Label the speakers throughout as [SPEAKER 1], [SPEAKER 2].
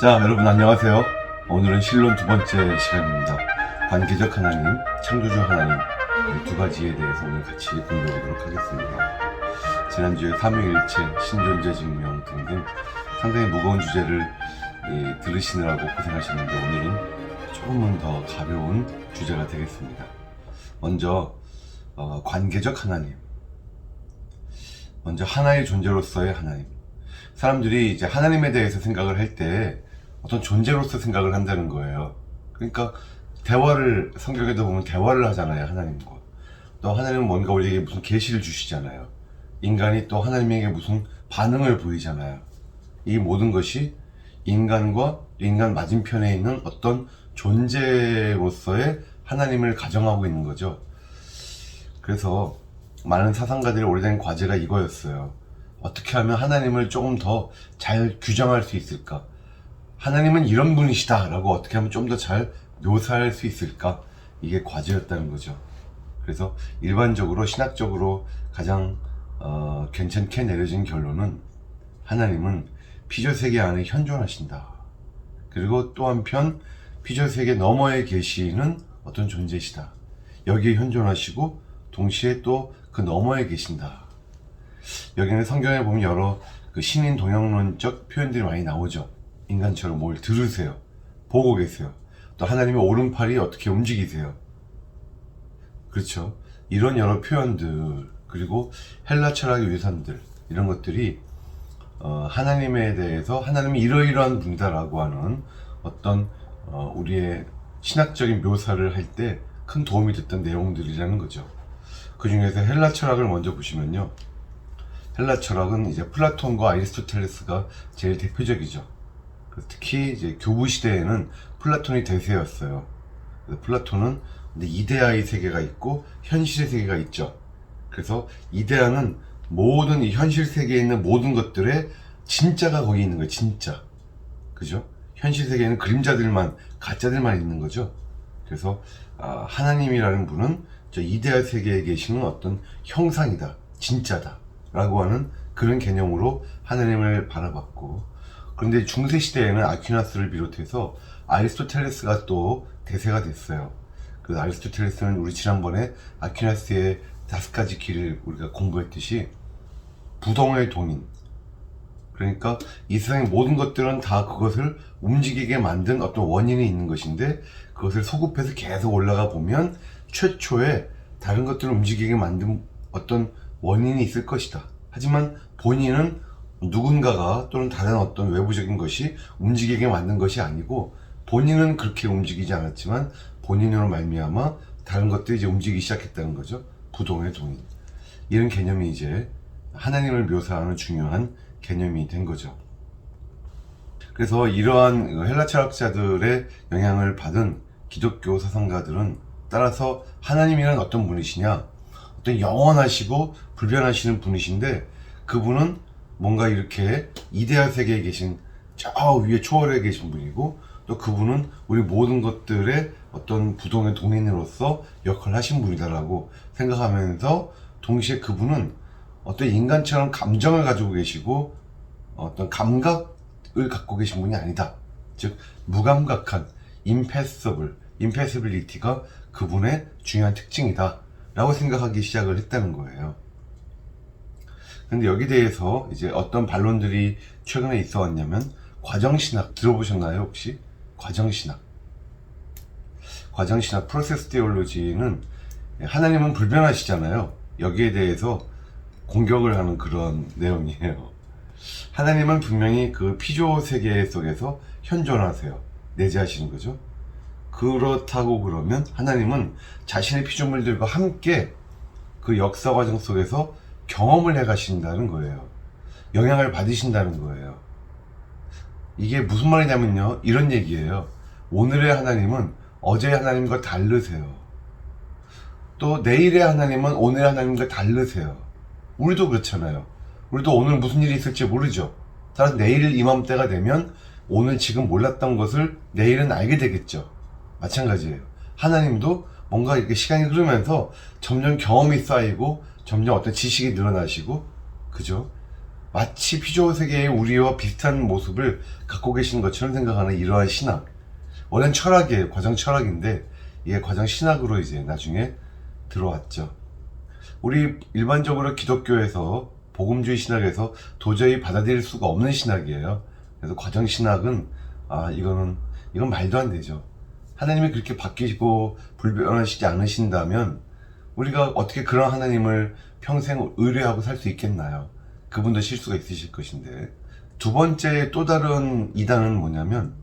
[SPEAKER 1] 자, 여러분 안녕하세요. 오늘은 신론 두 번째 시간입니다. 관계적 하나님, 창조주 하나님, 이 두 가지에 대해서 오늘 같이 공부해 보도록 하겠습니다. 지난주에 삼위일체, 신존재 증명 등등 상당히 무거운 주제를 들으시느라고 고생하셨는데, 오늘은 조금은 더 가벼운 주제가 되겠습니다. 먼저 관계적 하나님, 먼저 하나의 존재로서의 하나님. 사람들이 이제 하나님에 대해서 생각을 할 때 어떤 존재로서 생각을 한다는 거예요. 그러니까 대화를, 성경에도 보면 대화를 하잖아요, 하나님과. 또 하나님은 뭔가 우리에게 무슨 계시를 주시잖아요. 인간이 또 하나님에게 무슨 반응을 보이잖아요. 이 모든 것이 인간과 인간 맞은편에 있는 어떤 존재로서의 하나님을 가정하고 있는 거죠. 그래서 많은 사상가들의 오래된 과제가 이거였어요. 어떻게 하면 하나님을 조금 더 잘 규정할 수 있을까? 하나님은 이런 분이시다 라고 어떻게 하면 좀 더 잘 묘사할 수 있을까? 이게 과제였다는 거죠. 그래서 일반적으로 신학적으로 가장 괜찮게 내려진 결론은 하나님은 피조세계 안에 현존하신다. 그리고 또 한편 피조세계 너머에 계시는 어떤 존재시다. 여기에 현존하시고 동시에 또 그 너머에 계신다. 여기는 성경에 보면 여러 신인 동양론적 표현들이 많이 나오죠. 인간처럼 뭘 들으세요. 보고 계세요. 또 하나님의 오른팔이 어떻게 움직이세요. 그렇죠. 이런 여러 표현들, 그리고 헬라 철학의 유산들, 이런 것들이 하나님에 대해서 하나님이 이러이러한 분이다라고 하는 어떤 우리의 신학적인 묘사를 할 때 큰 도움이 됐던 내용들이라는 거죠. 그 중에서 헬라 철학을 먼저 보시면요. 헬라 철학은 이제 플라톤과 아리스토텔레스가 제일 대표적이죠. 특히 이제 교부 시대에는 플라톤이 대세였어요. 플라톤은 이데아의 세계가 있고 현실의 세계가 있죠. 그래서 이데아는 모든 이 현실 세계에 있는 모든 것들의 진짜가 거기 있는 거예요. 진짜. 그죠? 현실 세계에는 그림자들만, 가짜들만 있는 거죠. 그래서 하나님이라는 분은 저 이데아 세계에 계시는 어떤 형상이다. 진짜다. 라고 하는 그런 개념으로 하나님을 바라봤고, 그런데 중세시대에는 아퀴나스를 비롯해서 아리스토텔레스가 또 대세가 됐어요. 그 아리스토텔레스는 우리 지난번에 아퀴나스의 5가지 길을 우리가 공부했듯이 부동의 동인, 그러니까 이 세상의 모든 것들은 다 그것을 움직이게 만든 어떤 원인이 있는 것인데, 그것을 소급해서 계속 올라가 보면 최초에 다른 것들을 움직이게 만든 어떤 원인이 있을 것이다. 하지만 본인은 누군가가 또는 다른 어떤 외부적인 것이 움직이게 만든 것이 아니고, 본인은 그렇게 움직이지 않았지만 본인으로 말미암아 다른 것들이 이제 움직이기 시작했다는 거죠. 부동의 동인. 이런 개념이 이제 하나님을 묘사하는 중요한 개념이 된 거죠. 그래서 이러한 헬라 철학자들의 영향을 받은 기독교 사상가들은 따라서 하나님이란 어떤 분이시냐, 어떤 영원하시고 불변하시는 분이신데, 그분은 뭔가 이렇게 이데아 세계에 계신 저 위에 초월에 계신 분이고, 또 그분은 우리 모든 것들의 어떤 부동의 동인으로서 역할을 하신 분이다라고 생각하면서, 동시에 그분은 어떤 인간처럼 감정을 가지고 계시고 어떤 감각을 갖고 계신 분이 아니다. 즉 무감각한 임패서블리티가 그분의 중요한 특징이다 라고 생각하기 시작을 했다는 거예요. 근데 여기 대해서 이제 어떤 반론들이 최근에 있어 왔냐면, 과정신학 들어보셨나요 혹시? 과정신학 프로세스 테올로지는 하나님은 불변하시잖아요. 여기에 대해서 공격을 하는 그런 내용이에요. 하나님은 분명히 그 피조 세계 속에서 현존하세요. 내재하시는 거죠. 그렇다고 그러면 하나님은 자신의 피조물들과 함께 그 역사 과정 속에서 경험을 해 가신다는 거예요. 영향을 받으신다는 거예요. 이게 무슨 말이냐면요, 이런 얘기예요. 오늘의 하나님은 어제의 하나님과 다르세요. 또 내일의 하나님은 오늘의 하나님과 다르세요. 우리도 그렇잖아요. 우리도 오늘 무슨 일이 있을지 모르죠. 따라서 내일 이맘때가 되면 오늘 지금 몰랐던 것을 내일은 알게 되겠죠. 마찬가지예요. 하나님도 뭔가 이렇게 시간이 흐르면서 점점 경험이 쌓이고 점점 어떤 지식이 늘어나시고, 그죠? 마치 피조 세계의 우리와 비슷한 모습을 갖고 계시는 것처럼 생각하는 이러한 신학. 원래는 철학이에요. 과정 철학인데 이게 과정 신학으로 이제 나중에 들어왔죠. 우리 일반적으로 기독교에서 복음주의 신학에서 도저히 받아들일 수가 없는 신학이에요. 그래서 과정 신학은 이건 말도 안 되죠. 하나님이 그렇게 바뀌시고 불변하시지 않으신다면 우리가 어떻게 그런 하나님을 평생 의뢰하고 살 수 있겠나요? 그분도 실수가 있으실 것인데. 두 번째 또 다른 이단은 뭐냐면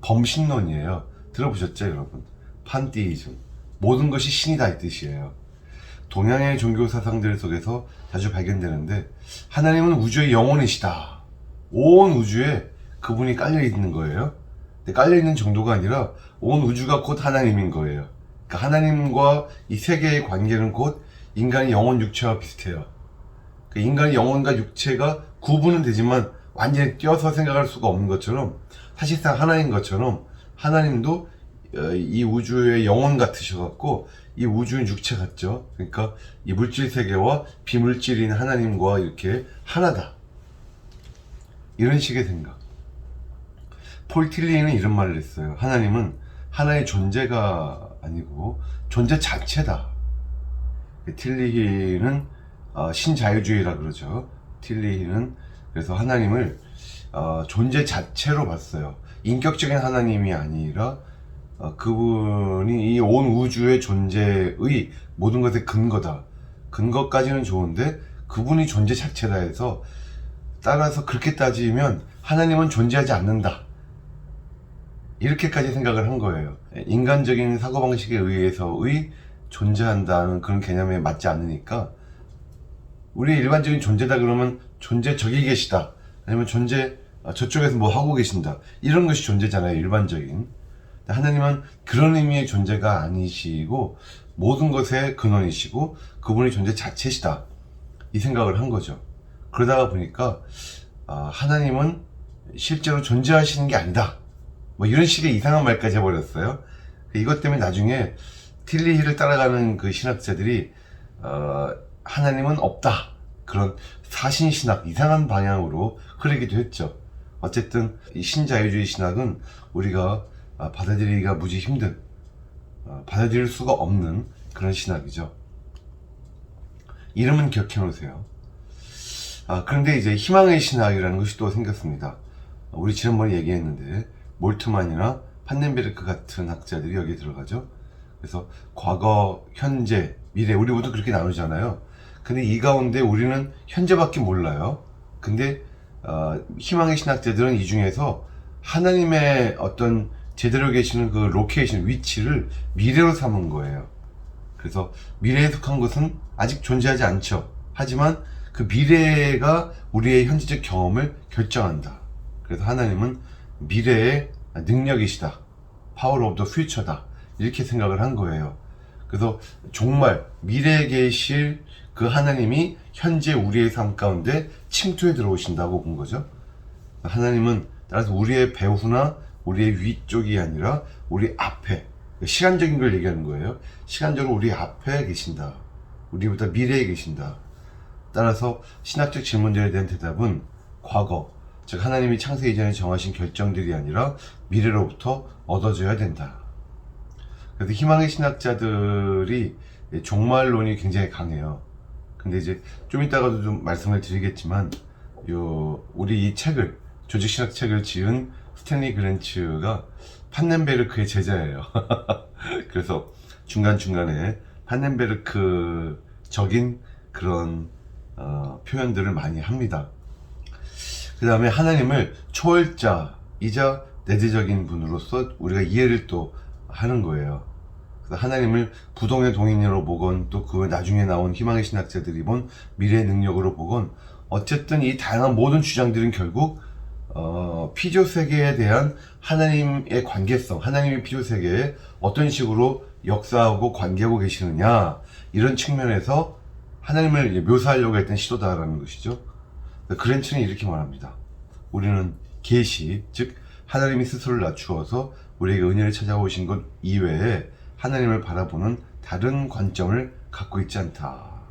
[SPEAKER 1] 범신론이에요. 들어보셨죠, 여러분? 판티이즘. 모든 것이 신이다 이 뜻이에요. 동양의 종교 사상들 속에서 자주 발견되는데 하나님은 우주의 영혼이시다. 온 우주에 그분이 깔려 있는 거예요. 근데 깔려 있는 정도가 아니라 온 우주가 곧 하나님인 거예요. 그러니까 하나님과 이 세계의 관계는 곧 인간의 영혼 육체와 비슷해요. 그러니까 인간의 영혼과 육체가 구분은 되지만 완전히 띄어서 생각할 수가 없는 것처럼 사실상 하나인 것처럼 하나님도 이 우주의 영혼 같으셔갖고 이 우주의 육체 같죠. 그러니까 이 물질 세계와 비물질인 하나님과 이렇게 하나다. 이런 식의 생각. 폴 틸리는 이런 말을 했어요. 하나님은 하나의 존재가 아니고 존재 자체다. 틸리히는 신자유주의라 그러죠. 틸리히는 그래서 하나님을 존재 자체로 봤어요. 인격적인 하나님이 아니라 그분이 이 온 우주의 존재의 모든 것의 근거다. 근거까지는 좋은데 그분이 존재 자체다 해서 따라서 그렇게 따지면 하나님은 존재하지 않는다. 이렇게까지 생각을 한 거예요. 인간적인 사고방식에 의해서의 존재한다는 그런 개념에 맞지 않으니까 우리 일반적인 존재다 그러면 존재 저기 계시다. 아니면 존재 저쪽에서 뭐 하고 계신다. 이런 것이 존재잖아요. 일반적인. 하나님은 그런 의미의 존재가 아니시고 모든 것의 근원이시고 그분이 존재 자체시다. 이 생각을 한 거죠. 그러다가 보니까 하나님은 실제로 존재하시는 게 아니다. 뭐 이런 식의 이상한 말까지 해버렸어요. 이것 때문에 나중에 틸리히를 따라가는 그 신학자들이 하나님은 없다. 그런 사신신학 이상한 방향으로 흐르기도 했죠. 어쨌든 이 신자유주의 신학은 우리가 받아들이기가 무지 힘든 받아들일 수가 없는 그런 신학이죠. 이름은 기억해 놓으세요. 그런데 이제 희망의 신학이라는 것이 또 생겼습니다. 우리 지난번에 얘기했는데 몰트만이나 판넨베르크 같은 학자들이 여기에 들어가죠. 그래서 과거, 현재, 미래 우리 모두 그렇게 나누잖아요. 근데 이 가운데 우리는 현재밖에 몰라요. 근데 희망의 신학자들은 이 중에서 하나님의 어떤 제대로 계시는 그 로케이션, 위치를 미래로 삼은 거예요. 그래서 미래에 속한 것은 아직 존재하지 않죠. 하지만 그 미래가 우리의 현재적 경험을 결정한다. 그래서 하나님은 미래의 능력이시다. Power of the future다. 이렇게 생각을 한 거예요. 그래서 정말 미래에 계실 그 하나님이 현재 우리의 삶 가운데 침투해 들어오신다고 본 거죠. 하나님은 따라서 우리의 배후나 우리의 위쪽이 아니라 우리 앞에, 시간적인 걸 얘기하는 거예요. 시간적으로 우리 앞에 계신다. 우리보다 미래에 계신다. 따라서 신학적 질문들에 대한 대답은 과거, 즉 하나님이 창세 이전에 정하신 결정들이 아니라 미래로부터 얻어져야 된다. 그래서 희망의 신학자들이 종말론이 굉장히 강해요. 근데 이제 좀 이따가도 좀 말씀을 드리겠지만 우리 이 책을 조직신학 책을 지은 스탠리 그랜츠가 판넨베르크의 제자예요. 그래서 중간중간에 판넨베르크적인 그런 표현들을 많이 합니다. 그 다음에 하나님을 초월자이자 내재적인 분으로서 우리가 이해를 또 하는 거예요. 그래서 하나님을 부동의 동인으로 보건 또 그 나중에 나온 희망의 신학자들이 본 미래의 능력으로 보건 어쨌든 이 다양한 모든 주장들은 결국 피조 세계에 대한 하나님의 관계성, 하나님의 피조 세계에 어떤 식으로 역사하고 관계하고 계시느냐 이런 측면에서 하나님을 묘사하려고 했던 시도다라는 것이죠. 그랜츠는 이렇게 말합니다. 우리는 계시, 즉 하나님이 스스로를 낮추어서 우리에게 은혜를 찾아오신 것 이외에 하나님을 바라보는 다른 관점을 갖고 있지 않다.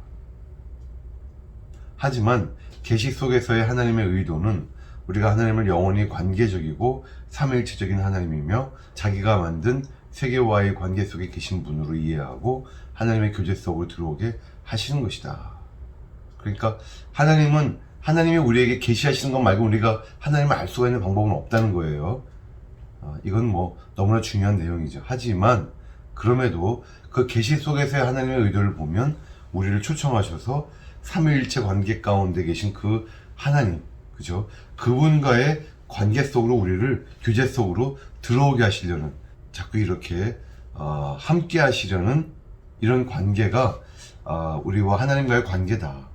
[SPEAKER 1] 하지만 계시 속에서의 하나님의 의도는 우리가 하나님을 영원히 관계적이고 삼위일체적인 하나님이며 자기가 만든 세계와의 관계 속에 계신 분으로 이해하고 하나님의 교제 속으로 들어오게 하시는 것이다. 그러니까 하나님이 우리에게 계시하시는 것 말고 우리가 하나님을 알 수가 있는 방법은 없다는 거예요. 이건 뭐 너무나 중요한 내용이죠. 하지만 그럼에도 그 계시 속에서의 하나님의 의도를 보면 우리를 초청하셔서 삼위일체 관계 가운데 계신 그 하나님, 그죠? 그분과의 관계 속으로 우리를 교제 속으로 들어오게 하시려는, 자꾸 이렇게 함께 하시려는 이런 관계가 우리와 하나님과의 관계다.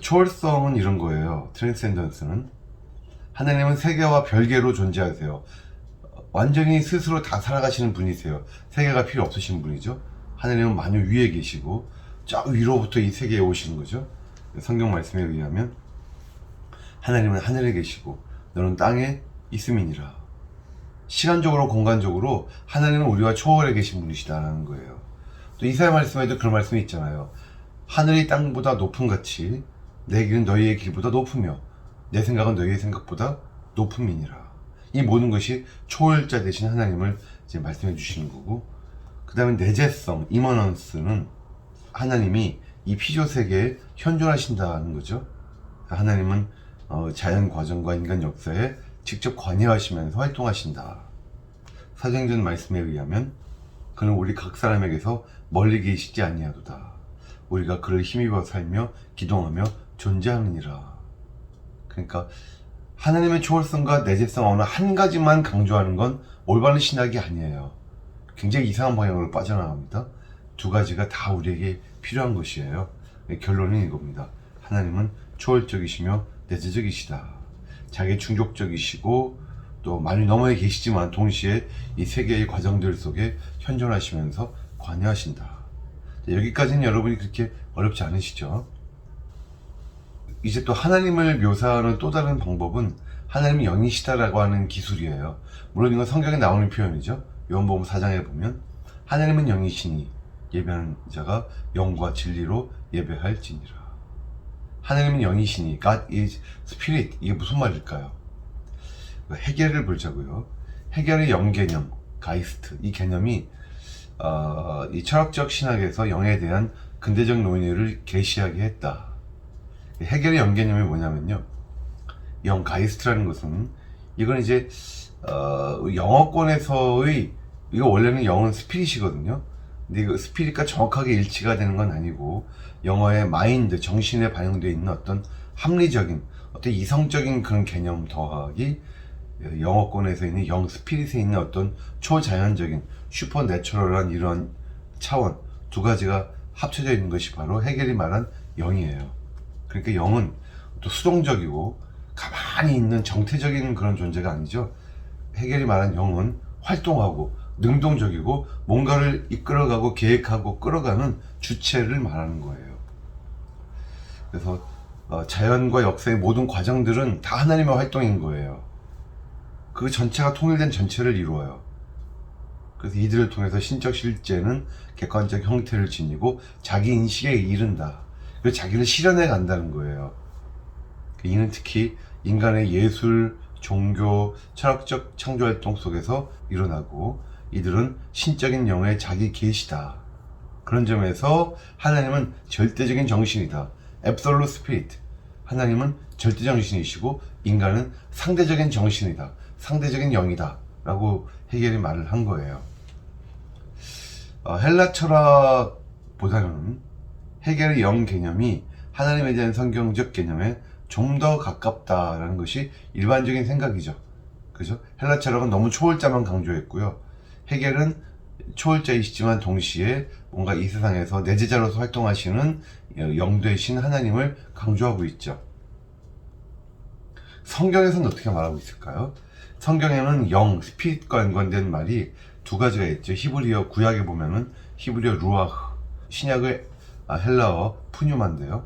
[SPEAKER 1] 초월성은 이런 거예요. 트랜센던스는 하나님은 세계와 별개로 존재하세요. 완전히 스스로 다 살아가시는 분이세요. 세계가 필요 없으신 분이죠. 하나님은 만유 위에 계시고 저 위로부터 이 세계에 오시는 거죠. 성경 말씀에 의하면 하나님은 하늘에 계시고 너는 땅에 있음이니라. 시간적으로 공간적으로 하나님은 우리와 초월해 계신 분이시다라는 거예요. 또 이사야 말씀에도 그런 말씀이 있잖아요. 하늘이 땅보다 높은 같이 내 길은 너희의 길보다 높으며 내 생각은 너희의 생각보다 높음이니라. 이 모든 것이 초월자 되신 하나님을 이제 말씀해 주시는 거고, 그 다음에 내재성, 이머넌스는 하나님이 이 피조 세계에 현존하신다는 거죠. 하나님은 자연 과정과 인간 역사에 직접 관여하시면서 활동하신다. 사도행전 말씀에 의하면 그는 우리 각 사람에게서 멀리 계시지 아니하도다. 우리가 그를 힘입어 살며 기동하며 존재하느니라. 그러니까 하나님의 초월성과 내재성 어느 한 가지만 강조하는 건 올바른 신학이 아니에요. 굉장히 이상한 방향으로 빠져나갑니다. 두 가지가 다 우리에게 필요한 것이에요. 결론은 이겁니다. 하나님은 초월적이시며 내재적이시다. 자기 충족적이시고 또 많이 너머에 계시지만 동시에 이 세계의 과정들 속에 현존하시면서 관여하신다. 여기까지는 여러분이 그렇게 어렵지 않으시죠? 이제 또 하나님을 묘사하는 또 다른 방법은 하나님이 영이시다라고 하는 기술이에요. 물론 이건 성경에 나오는 표현이죠. 요한복음 4장에 보면 하나님은 영이시니 예배하는 자가 영과 진리로 예배할지니라. 하나님은 영이시니 God is Spirit. 이게 무슨 말일까요? 헤겔을 보자고요. 헤겔의 영 개념, 가이스트, 이 개념이 이 철학적 신학에서 영에 대한 근대적 논의를 계시하게 했다. 헤겔의 영 개념이 뭐냐면요, 영 가이스트라는 것은 이건 이제 영어권에서의, 이거 원래는 영은 스피릿이거든요. 근데 이거 스피릿과 정확하게 일치가 되는 건 아니고 영어의 마인드, 정신에 반영되어 있는 어떤 합리적인, 어떤 이성적인 그런 개념 더하기 영어권에서 있는 영 스피릿에 있는 어떤 초자연적인 슈퍼내추럴한 이런 차원, 두 가지가 합쳐져 있는 것이 바로 헤겔이 말한 영이에요. 그러니까 영은 또 수동적이고 가만히 있는 정태적인 그런 존재가 아니죠. 헤겔이 말한 영은 활동하고 능동적이고 뭔가를 이끌어가고 계획하고 끌어가는 주체를 말하는 거예요. 그래서 자연과 역사의 모든 과정들은 다 하나님의 활동인 거예요. 그 전체가 통일된 전체를 이루어요. 그래서 이들을 통해서 신적 실제는 객관적 형태를 지니고 자기 인식에 이른다. 그래서 자기를 실현해 간다는 거예요. 이는 특히 인간의 예술, 종교, 철학적 창조활동 속에서 일어나고, 이들은 신적인 영의 자기 계시다. 그런 점에서 하나님은 절대적인 정신이다. Absolute Spirit. 하나님은 절대 정신이시고 인간은 상대적인 정신이다. 상대적인 영이다. 라고 헤겔이 말을 한 거예요. 헬라 철학보다는 헤겔의 영 개념이 하나님에 대한 성경적 개념에 좀 더 가깝다라는 것이 일반적인 생각이죠. 그죠? 헬라 철학은 너무 초월자만 강조했고요. 헤겔은 초월자이시지만 동시에 뭔가 이 세상에서 내재자로서 활동하시는 영되신 하나님을 강조하고 있죠. 성경에서는 어떻게 말하고 있을까요? 성경에는 영, 스피릿과 연관된 말이 두 가지가 있죠. 히브리어 구약에 보면은 히브리어 루아흐, 신약의 헬라어 푸뉴마인데요.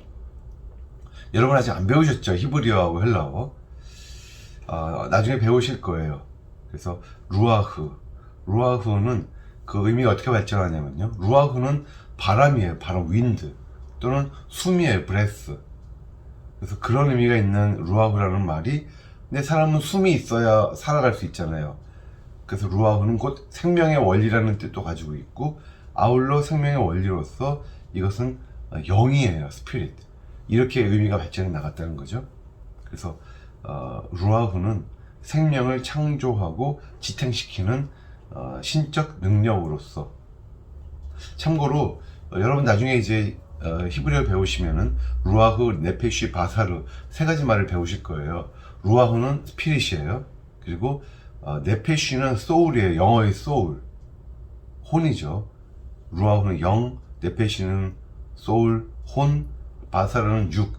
[SPEAKER 1] 여러분 아직 안 배우셨죠? 히브리어하고 헬라어. 나중에 배우실 거예요. 그래서 루아흐는 그 의미가 어떻게 발전하냐면요, 루아흐는 바람이에요. 바람, 윈드. 또는 숨이에요. 브레스. 그래서 그런 의미가 있는 루아흐라는 말이, 근데 사람은 숨이 있어야 살아갈 수 있잖아요. 그래서 루아흐는 곧 생명의 원리라는 뜻도 가지고 있고, 아울러 생명의 원리로서 이것은 영이에요. 스피릿. 이렇게 의미가 발전해 나갔다는 거죠. 그래서 루아흐는 생명을 창조하고 지탱시키는 신적 능력으로서, 참고로 여러분 나중에 이제 히브리어 배우시면은 루아흐, 네페쉬, 바사르 세 가지 말을 배우실 거예요. 루아흐는 스피릿이에요. 그리고 네페쉬는 소울이에요. 영어의 소울, 혼이죠. 루아흐는 영, 네페쉬는 소울, 혼, 바사르는 육,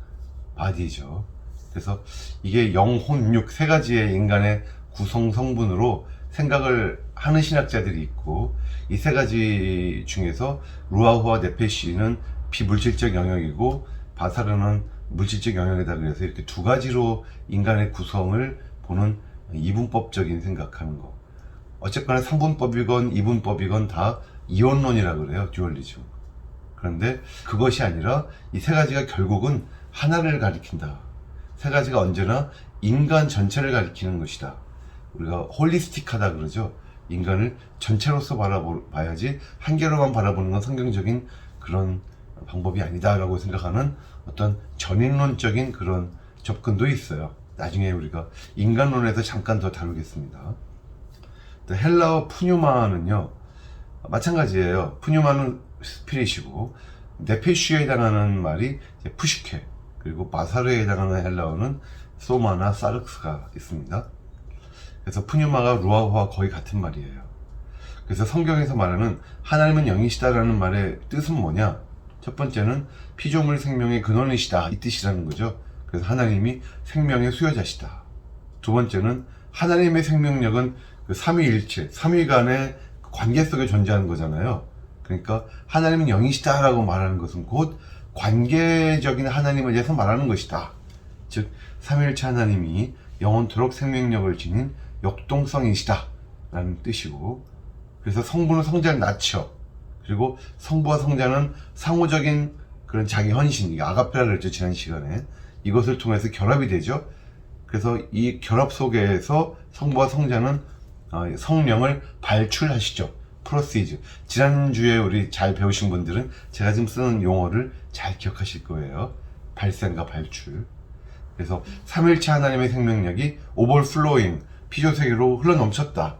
[SPEAKER 1] 바디죠. 그래서 이게 영, 혼, 육 세 가지의 인간의 구성 성분으로 생각을 하는 신학자들이 있고, 이 세 가지 중에서 루아흐와 네페쉬는 비물질적 영역이고 바사르는 물질적 영역이다. 그래서 이렇게 두 가지로 인간의 구성을 보는 이분법적인 생각하는 거. 어쨌거나 상분법이건 이분법이건 다 이원론이라 그래요. 듀얼리즘. 그런데 그것이 아니라 이 세 가지가 결국은 하나를 가리킨다. 세 가지가 언제나 인간 전체를 가리키는 것이다. 우리가 홀리스틱하다 그러죠. 인간을 전체로서 바라봐야지 한 개로만 바라보는 건 성경적인 그런 방법이 아니다 라고 생각하는 어떤 전인론적인 그런 접근도 있어요. 나중에 우리가 인간론에서 잠깐 더 다루겠습니다. 헬라어 푸뉴마는요 마찬가지예요. 푸뉴마는 스피릿이고, 네페쉬에 해당하는 말이 푸시케, 그리고 바사르에 해당하는 헬라어는 소마나 사르크스가 있습니다. 그래서 푸뉴마가 루아흐와 거의 같은 말이에요. 그래서 성경에서 말하는 하나님은 영이시다라는 말의 뜻은 뭐냐? 첫 번째는 피조물 생명의 근원이시다, 이 뜻이라는 거죠. 그래서 하나님이 생명의 수요자시다. 두 번째는 하나님의 생명력은 그 삼위일체, 삼위 간의 관계 속에 존재하는 거잖아요. 그러니까 하나님은 영이시다라고 말하는 것은 곧 관계적인 하나님에 대해서 말하는 것이다. 즉 삼위일체 하나님이 영원토록 생명력을 지닌 역동성이시다 라는 뜻이고, 그래서 성부는 성자를 낳죠. 그리고 성부와 성자는 상호적인 그런 자기 헌신, 아가페라를 했죠 지난 시간에. 이것을 통해서 결합이 되죠. 그래서 이 결합 속에서 성부와 성자는 성령을 발출하시죠. 프로시즈. 지난주에 우리 잘 배우신 분들은 제가 지금 쓰는 용어를 잘 기억하실 거예요. 발생과 발출. 그래서 삼일체 하나님의 생명력이 오버플로잉, 피조세계로 흘러넘쳤다.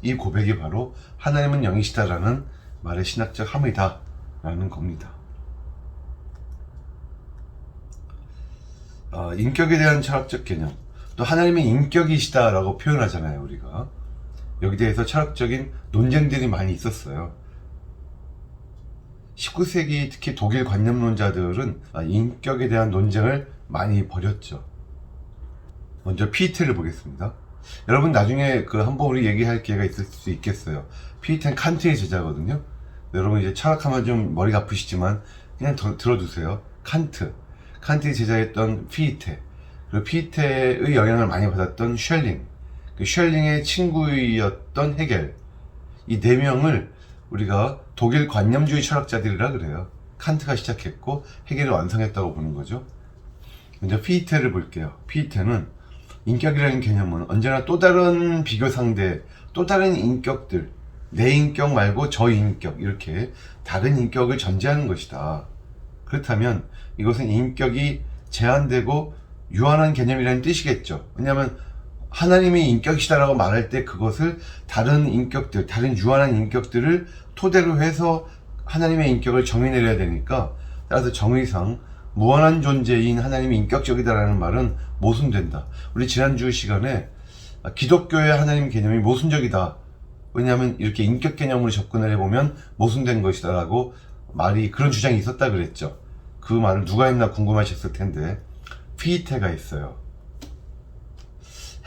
[SPEAKER 1] 이 고백이 바로 하나님은 영이시다라는 말의 신학적 함의다 라는 겁니다. 인격에 대한 철학적 개념, 또 하나님의 인격이시다라고 표현하잖아요. 우리가 여기 대해서 철학적인 논쟁들이 많이 있었어요. 19세기 특히 독일 관념론자들은 인격에 대한 논쟁을 많이 벌였죠. 먼저 피에테를 보겠습니다. 여러분 나중에 한번 우리 얘기할 기회가 있을 수 있겠어요. 피에테는 칸트의 제자거든요. 여러분 이제 철학하면 좀 머리가 아프시지만 그냥 들어두세요. 칸트의 제자였던 피에테, 그리고 피에테의 영향을 많이 받았던 쉘링, 쉘링의 친구였던 헤겔, 이 네 명을 우리가 독일 관념주의 철학자들이라 그래요. 칸트가 시작했고 헤겔이 완성했다고 보는 거죠. 먼저 피에테를 볼게요. 피에테는 인격이라는 개념은 언제나 또 다른 비교 상대, 또 다른 인격들, 내 인격 말고 저 인격, 이렇게 다른 인격을 전제하는 것이다. 그렇다면 이것은 인격이 제한되고 유한한 개념이라는 뜻이겠죠. 왜냐하면 하나님이 인격이시다라고 말할 때 그것을 다른 인격들, 다른 유한한 인격들을 토대로 해서 하나님의 인격을 정의 내려야 되니까, 따라서 정의상 무한한 존재인 하나님이 인격적이다라는 말은 모순된다. 우리 지난주 시간에 기독교의 하나님 개념이 모순적이다. 왜냐하면 이렇게 인격 개념으로 접근을 해보면 모순된 것이다 라고 그런 주장이 있었다 그랬죠. 그 말을 누가 했나 궁금하셨을 텐데 피에테가 있어요.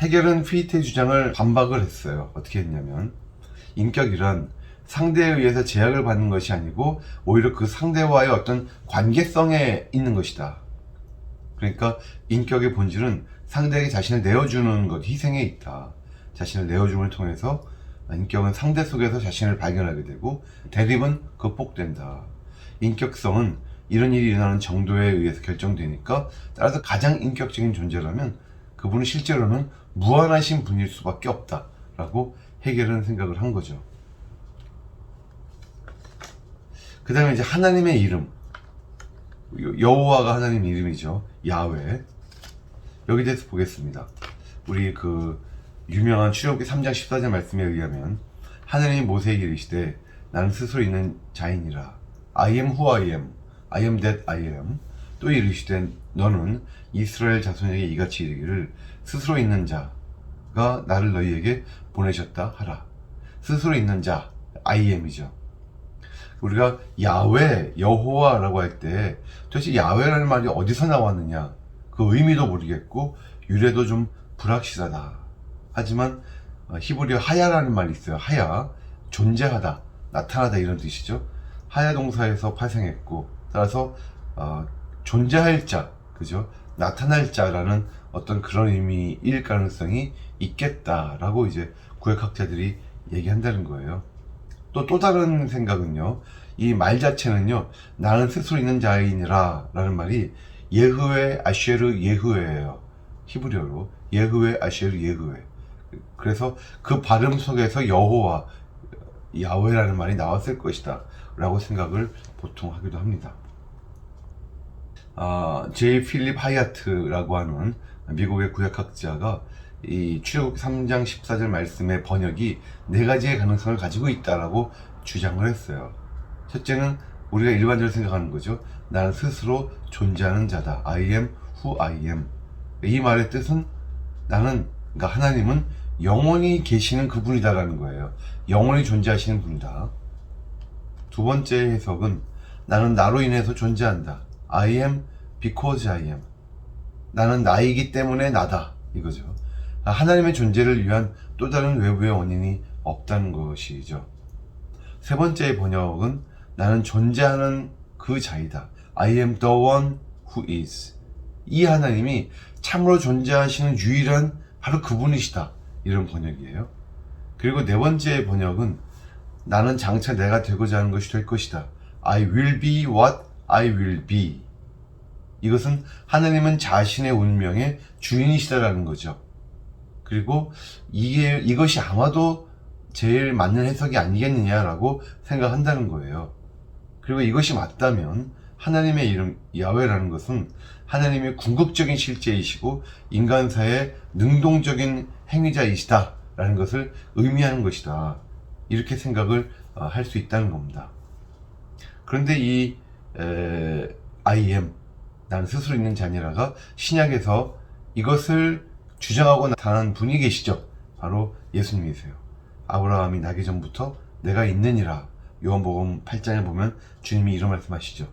[SPEAKER 1] 헤겔은 피에테의 주장을 반박을 했어요. 어떻게 했냐면, 인격이란 상대에 의해서 제약을 받는 것이 아니고 오히려 그 상대와의 어떤 관계성에 있는 것이다. 그러니까 인격의 본질은 상대에게 자신을 내어주는 것, 희생에 있다. 자신을 내어줌을 통해서 인격은 상대 속에서 자신을 발견하게 되고 대립은 극복된다. 인격성은 이런 일이 일어나는 정도에 의해서 결정되니까, 따라서 가장 인격적인 존재라면 그분은 실제로는 무한하신 분일 수밖에 없다라고 해결은 생각을 한 거죠. 그 다음에 이제 하나님의 이름, 여호와가 하나님 이름이죠. 야훼. 여기 대해서 보겠습니다. 우리 그 유명한 출애굽기 3장 14절 말씀에 의하면 하나님이 모세에게 이르시되 나는 스스로 있는 자이니라. I am who I am. I am that I am. 또 이르시되 너는 이스라엘 자손에게 이같이 이르기를 스스로 있는 자가 나를 너희에게 보내셨다 하라. 스스로 있는 자, I am이죠. 우리가 야훼, 여호와라고 할 때 도대체 야훼라는 말이 어디서 나왔느냐, 그 의미도 모르겠고 유래도 좀 불확실하다. 하지만 히브리어 하야라는 말이 있어요. 하야, 존재하다, 나타나다 이런 뜻이죠. 하야 동사에서 파생했고, 따라서 존재할 자, 그죠? 나타날 자라는 어떤 그런 의미일 가능성이 있겠다라고 이제 구역학자들이 얘기한다는 거예요. 또 다른 생각은요, 이 말 자체는요, 나는 스스로 있는 자이니라 라는 말이 예흐웨 아쉐르 예흐웨예요. 히브리어로 예흐웨 아쉐르 예흐웨. 그래서 그 발음 속에서 여호와, 야훼라는 말이 나왔을 것이다 라고 생각을 보통 하기도 합니다. 제이 필립 하야트라고 하는 미국의 구약학자가 이 출애굽기 3장 14절 말씀의 번역이 네 가지의 가능성을 가지고 있다라고 주장을 했어요. 첫째는 우리가 일반적으로 생각하는 거죠. 나는 스스로 존재하는 자다. I am who I am. 이 말의 뜻은 나는, 그러니까 하나님은 영원히 계시는 그분이다라는 거예요. 영원히 존재하시는 분이다. 두 번째 해석은 나는 나로 인해서 존재한다. I am because I am. 나는 나이기 때문에 나다. 이거죠. 하나님의 존재를 위한 또 다른 외부의 원인이 없다는 것이죠. 세 번째의 번역은 나는 존재하는 그 자이다. I am the one who is. 이 하나님이 참으로 존재하시는 유일한 바로 그분이시다. 이런 번역이에요. 그리고 네 번째의 번역은 나는 장차 내가 되고자 하는 것이 될 것이다. I will be what I will be. 이것은 하나님은 자신의 운명의 주인이시다라는 거죠. 그리고 이것이 아마도 제일 맞는 해석이 아니겠느냐라고 생각한다는 거예요. 그리고 이것이 맞다면 하나님의 이름 야훼라는 것은 하나님의 궁극적인 실제이시고 인간사의 능동적인 행위자이시다라는 것을 의미하는 것이다. 이렇게 생각을 할 수 있다는 겁니다. 그런데 이 I am, 난 스스로 있는 자니라가 신약에서 이것을 주장하고 나타난 분이 계시죠. 바로 예수님이세요. 아브라함이 나기 전부터 내가 있느니라. 요한복음 8장에 보면 주님이 이런 말씀하시죠.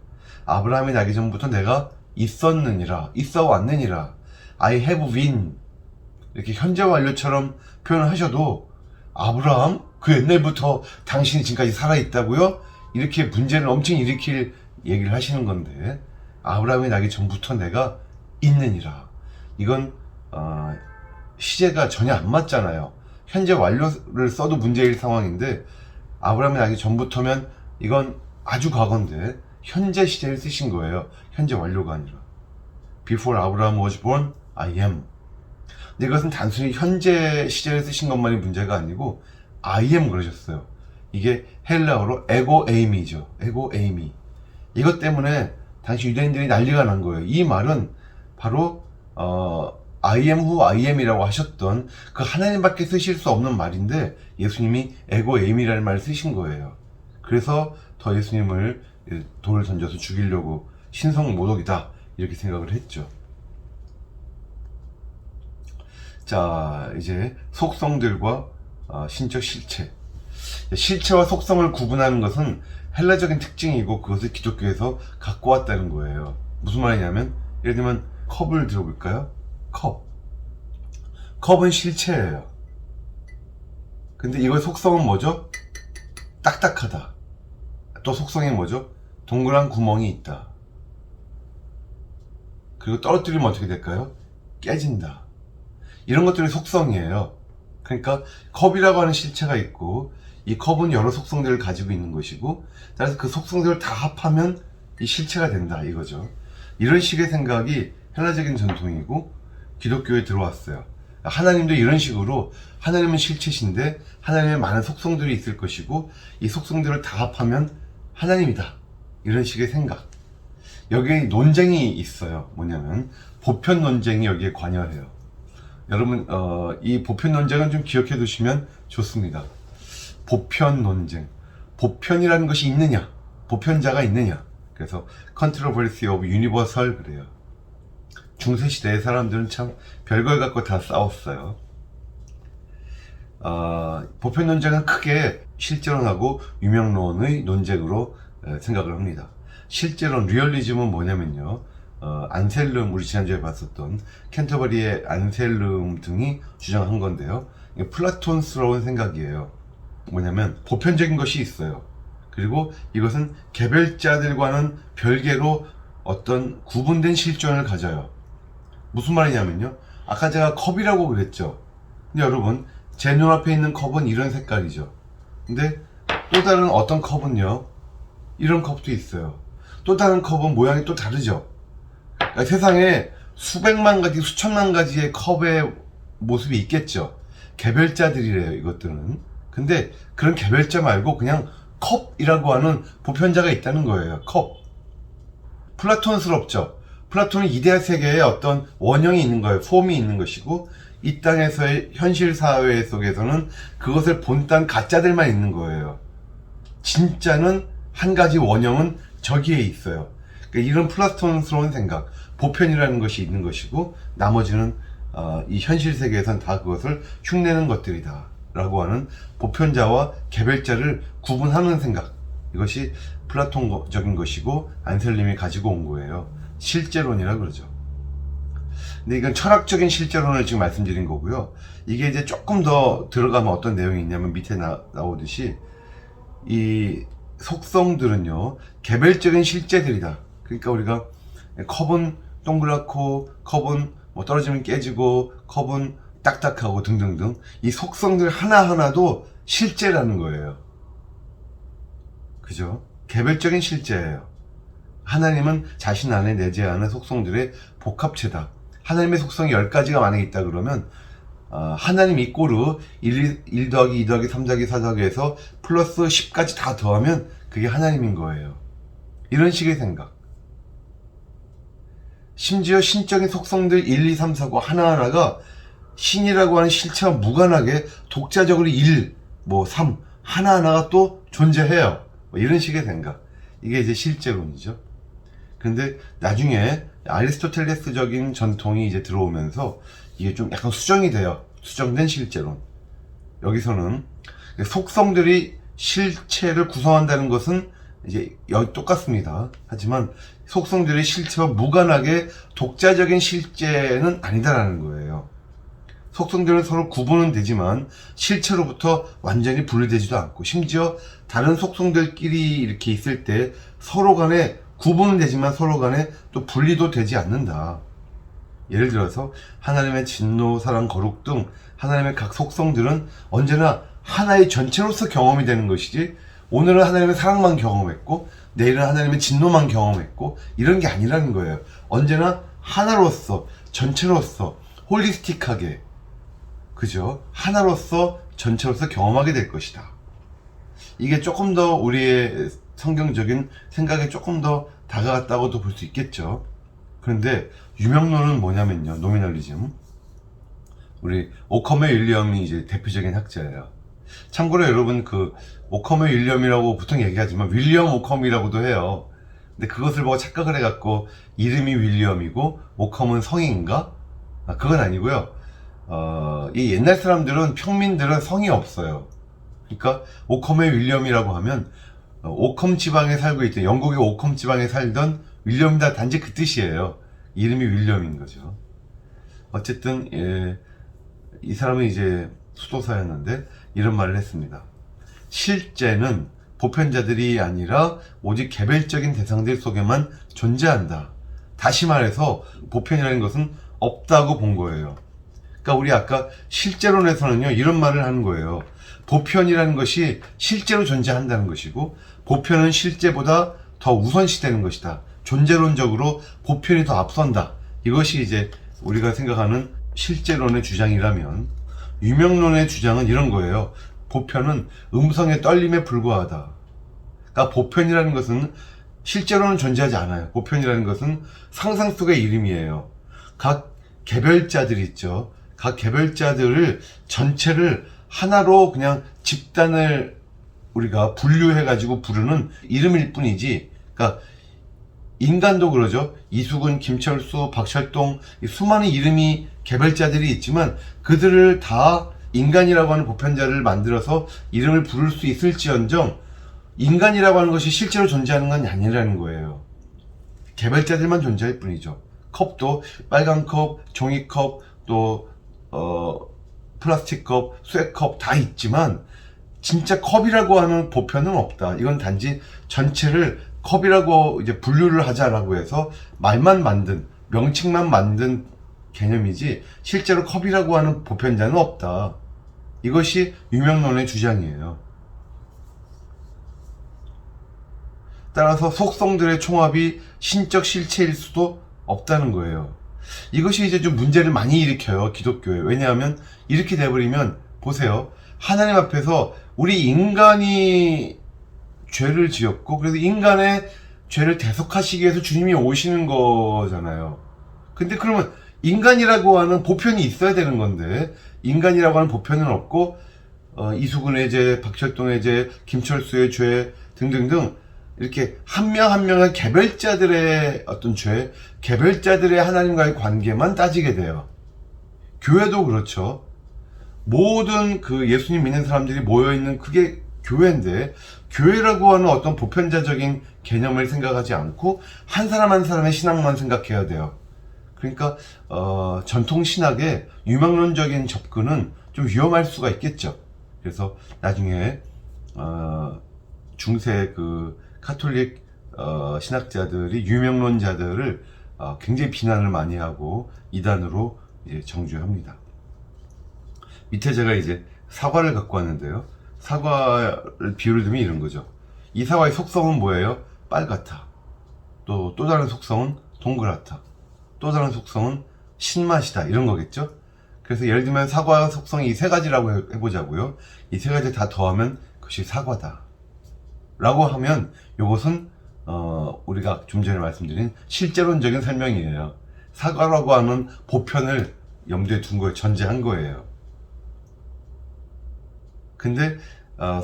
[SPEAKER 1] 아브라함이 나기 전부터 내가 있었느니라, 있어 왔느니라. I have been. 이렇게 현재 완료처럼 표현을 하셔도 아브라함? 그 옛날부터 당신이 지금까지 살아있다고요? 이렇게 문제를 엄청 일으킬 얘기를 하시는 건데, 아브라함이 나기 전부터 내가 있느니라. 이건 시제가 전혀 안 맞잖아요. 현재 완료를 써도 문제일 상황인데 아브라함이 나기 전부터면 이건 아주 과거인데 현재 시제를 쓰신 거예요. 현재 완료가 아니라 Before Abraham was born, I am. 근데 이것은 단순히 현재 시제를 쓰신 것만이 문제가 아니고 I am 그러셨어요. 이게 헬라어로 에고 에이미죠. 에고 에이미. 이것 때문에 당시 유대인들이 난리가 난 거예요. 이 말은 바로 I am who I am 이라고 하셨던 그 하나님밖에 쓰실 수 없는 말인데 예수님이 에고 에임이라는 말을 쓰신 거예요. 그래서 더 예수님을 돌을 던져서 죽이려고 신성모독이다 이렇게 생각을 했죠. 자, 이제 속성들과 신적 실체. 실체와 속성을 구분하는 것은 헬라적인 특징이고 그것을 기독교에서 갖고 왔다는 거예요. 무슨 말이냐면 예를 들면 컵을 들어볼까요? 컵은 실체예요. 근데 이거의 속성은 뭐죠? 딱딱하다. 또 속성이 뭐죠? 동그란 구멍이 있다. 그리고 떨어뜨리면 어떻게 될까요? 깨진다. 이런 것들이 속성이에요. 그러니까 컵이라고 하는 실체가 있고 이 컵은 여러 속성들을 가지고 있는 것이고 따라서 그 속성들을 다 합하면 이 실체가 된다 이거죠. 이런 식의 생각이 헬라적인 전통이고 기독교에 들어왔어요. 하나님도 이런 식으로 하나님은 실체신데 하나님의 많은 속성들이 있을 것이고 이 속성들을 다 합하면 하나님이다. 이런 식의 생각. 여기에 논쟁이 있어요. 뭐냐면 보편 논쟁이 여기에 관여해요. 여러분 이 보편 논쟁은 좀 기억해 두시면 좋습니다. 보편 논쟁. 보편이라는 것이 있느냐? 보편자가 있느냐? 그래서 controversy of universal 그래요. 중세시대의 사람들은 참 별걸 갖고 다 싸웠어요. 보편 논쟁은 크게 실제론하고 유명론의 논쟁으로 생각을 합니다. 실제론, 리얼리즘은 뭐냐면요. 안셀름, 우리 지난주에 봤었던 캔터버리의 안셀름 등이 주장한 건데요. 플라톤스러운 생각이에요. 뭐냐면 보편적인 것이 있어요. 그리고 이것은 개별자들과는 별개로 어떤 구분된 실존을 가져요. 무슨 말이냐면요. 아까 제가 컵이라고 그랬죠. 근데 여러분, 제 눈앞에 있는 컵은 이런 색깔이죠. 근데 또 다른 어떤 컵은요. 이런 컵도 있어요. 또 다른 컵은 모양이 또 다르죠. 그러니까 세상에 수백만 가지, 수천만 가지의 컵의 모습이 있겠죠. 개별자들이래요, 이것들은. 근데 그런 개별자 말고 그냥 컵이라고 하는 보편자가 있다는 거예요. 컵. 플라톤스럽죠. 플라톤은 이데아 세계에 어떤 원형이 있는 거예요. 폼이 있는 것이고 이 땅에서의 현실 사회 속에서는 그것을 본딴 가짜들만 있는 거예요. 진짜는 한 가지 원형은 저기에 있어요. 그러니까 이런 플라톤스러운 생각, 보편이라는 것이 있는 것이고 나머지는 이 현실 세계에선 다 그것을 흉내는 것들이다 라고 하는 보편자와 개별자를 구분하는 생각, 이것이 플라톤적인 것이고 안셀림이 가지고 온 거예요. 실제론이라 그러죠. 근데 이건 철학적인 실제론을 지금 말씀드린 거고요. 이게 이제 조금 더 들어가면 어떤 내용이 있냐면 밑에 나오듯이 이 속성들은요 개별적인 실제들이다. 그러니까 우리가 컵은 동그랗고 컵은 뭐 떨어지면 깨지고 컵은 딱딱하고 등등등 이 속성들 하나하나도 실제라는 거예요. 그죠? 개별적인 실제예요. 하나님은 자신 안에 내재하는 속성들의 복합체다. 하나님의 속성이 10가지가 만약에 있다 그러면 하나님 이꼬르 1 더하기 2 더하기 3 더하기 4 더하기 해서 플러스 10까지 다 더하면 그게 하나님인 거예요. 이런 식의 생각. 심지어 신적인 속성들 1, 2, 3, 4고 하나하나가 신이라고 하는 실체와 무관하게 독자적으로 1, 3 하나하나가 또 존재해요. 이런 식의 생각. 이게 이제 실제론이죠. 그런데 나중에 아리스토텔레스적인 전통이 이제 들어오면서 이게 좀 약간 수정이 돼요. 수정된 실제론. 여기서는 속성들이 실체를 구성한다는 것은 이제 여기 똑같습니다. 하지만 속성들의 실체와 무관하게 독자적인 실제는 아니다라는 거예요. 속성들은 서로 구분은 되지만 실체로부터 완전히 분리되지도 않고 심지어 다른 속성들끼리 이렇게 있을 때 서로 간에 구분은 되지만 서로 간에 또 분리도 되지 않는다. 예를 들어서 하나님의 진노, 사랑, 거룩 등 하나님의 각 속성들은 언제나 하나의 전체로서 경험이 되는 것이지 오늘은 하나님의 사랑만 경험했고 내일은 하나님의 진노만 경험했고 이런 게 아니라는 거예요. 언제나 하나로서 전체로서 홀리스틱하게 그죠? 하나로서 전체로서 경험하게 될 것이다. 이게 조금 더 우리의 성경적인 생각에 조금 더 다가갔다고도 볼 수 있겠죠. 그런데 유명론은 뭐냐면요. 노미널리즘. 우리 오커메 윌리엄이 이제 대표적인 학자예요. 참고로 여러분 그 오커메 윌리엄이라고 보통 얘기하지만 윌리엄 오컴이라고도 해요. 근데 그것을 보고 착각을 해갖고 이름이 윌리엄이고 오컴은 성인가? 그건 아니고요. 이 옛날 사람들은 평민들은 성이 없어요. 그러니까 오컴의 윌리엄이라고 하면 오컴 지방에 살고 있던 영국의 오컴 지방에 살던 윌리엄이다 단지 그 뜻이에요. 이름이 윌리엄인 거죠. 어쨌든 이 사람은 이제 수도사였는데 이런 말을 했습니다. 실제는 보편자들이 아니라 오직 개별적인 대상들 속에만 존재한다. 다시 말해서 보편이라는 것은 없다고 본 거예요. 그러니까 우리 아까 실제론에서는요 이런 말을 하는 거예요. 보편이라는 것이 실제로 존재한다는 것이고 보편은 실제보다 더 우선시되는 것이다. 존재론적으로 보편이 더 앞선다. 이것이 이제 우리가 생각하는 실제론의 주장이라면, 유명론의 주장은 이런 거예요. 보편은 음성의 떨림에 불과하다. 그러니까 보편이라는 것은 실제로는 존재하지 않아요. 보편이라는 것은 상상 속의 이름이에요. 각 개별자들이 있죠. 각 개별자들을 전체를 하나로 그냥 집단을 우리가 분류해가지고 부르는 이름일 뿐이지, 그러니까 인간도 그러죠. 이수근, 김철수, 박철동, 수많은 이름이 개별자들이 있지만 그들을 다 인간이라고 하는 보편자를 만들어서 이름을 부를 수 있을지언정 인간이라고 하는 것이 실제로 존재하는 건 아니라는 거예요. 개별자들만 존재할 뿐이죠. 컵도 빨간 컵, 종이컵, 또 플라스틱 컵, 쇠컵 다 있지만 진짜 컵이라고 하는 보편은 없다. 이건 단지 전체를 컵이라고 이제 분류를 하자라고 해서 말만 만든, 명칭만 만든 개념이지 실제로 컵이라고 하는 보편자는 없다. 이것이 유명론의 주장이에요. 따라서 속성들의 총합이 신적 실체일 수도 없다는 거예요. 이것이 이제 좀 문제를 많이 일으켜요, 기독교에. 왜냐하면 이렇게 돼버리면, 보세요. 하나님 앞에서 우리 인간이 죄를 지었고, 그래서 인간의 죄를 대속하시기 위해서 주님이 오시는 거잖아요. 근데 그러면 인간이라고 하는 보편이 있어야 되는 건데, 인간이라고 하는 보편은 없고, 이수근의 죄, 박철동의 죄, 김철수의 죄 등등등 이렇게 한 명 한 명의 개별자들의 어떤 죄, 개별자들의 하나님과의 관계만 따지게 돼요. 교회도 그렇죠. 모든 그 예수님 믿는 사람들이 모여있는 그게 교회인데, 교회라고 하는 어떤 보편자적인 개념을 생각하지 않고 한 사람 한 사람의 신앙만 생각해야 돼요. 그러니까 전통 신학의 유명론적인 접근은 좀 위험할 수가 있겠죠. 그래서 나중에 중세 그 카톨릭 신학자들이 유명론자들을 굉장히 비난을 많이 하고 이단으로 이제 정죄합니다. 밑에 제가 이제 사과를 갖고 왔는데요. 사과를 비유를 들면 이런 거죠. 이 사과의 속성은 뭐예요? 빨갛다. 또 다른 속성은 동그랗다. 또 다른 속성은 신맛이다. 이런 거겠죠? 그래서 예를 들면 사과 속성이 이 세 가지라고 해보자고요. 이 세 가지 다 더하면 그것이 사과다. 라고 하면 이것은 우리가 좀 전에 말씀드린 실제론적인 설명이에요. 사과라고 하는 보편을 염두에 둔 거예요. 전제한 거예요. 근데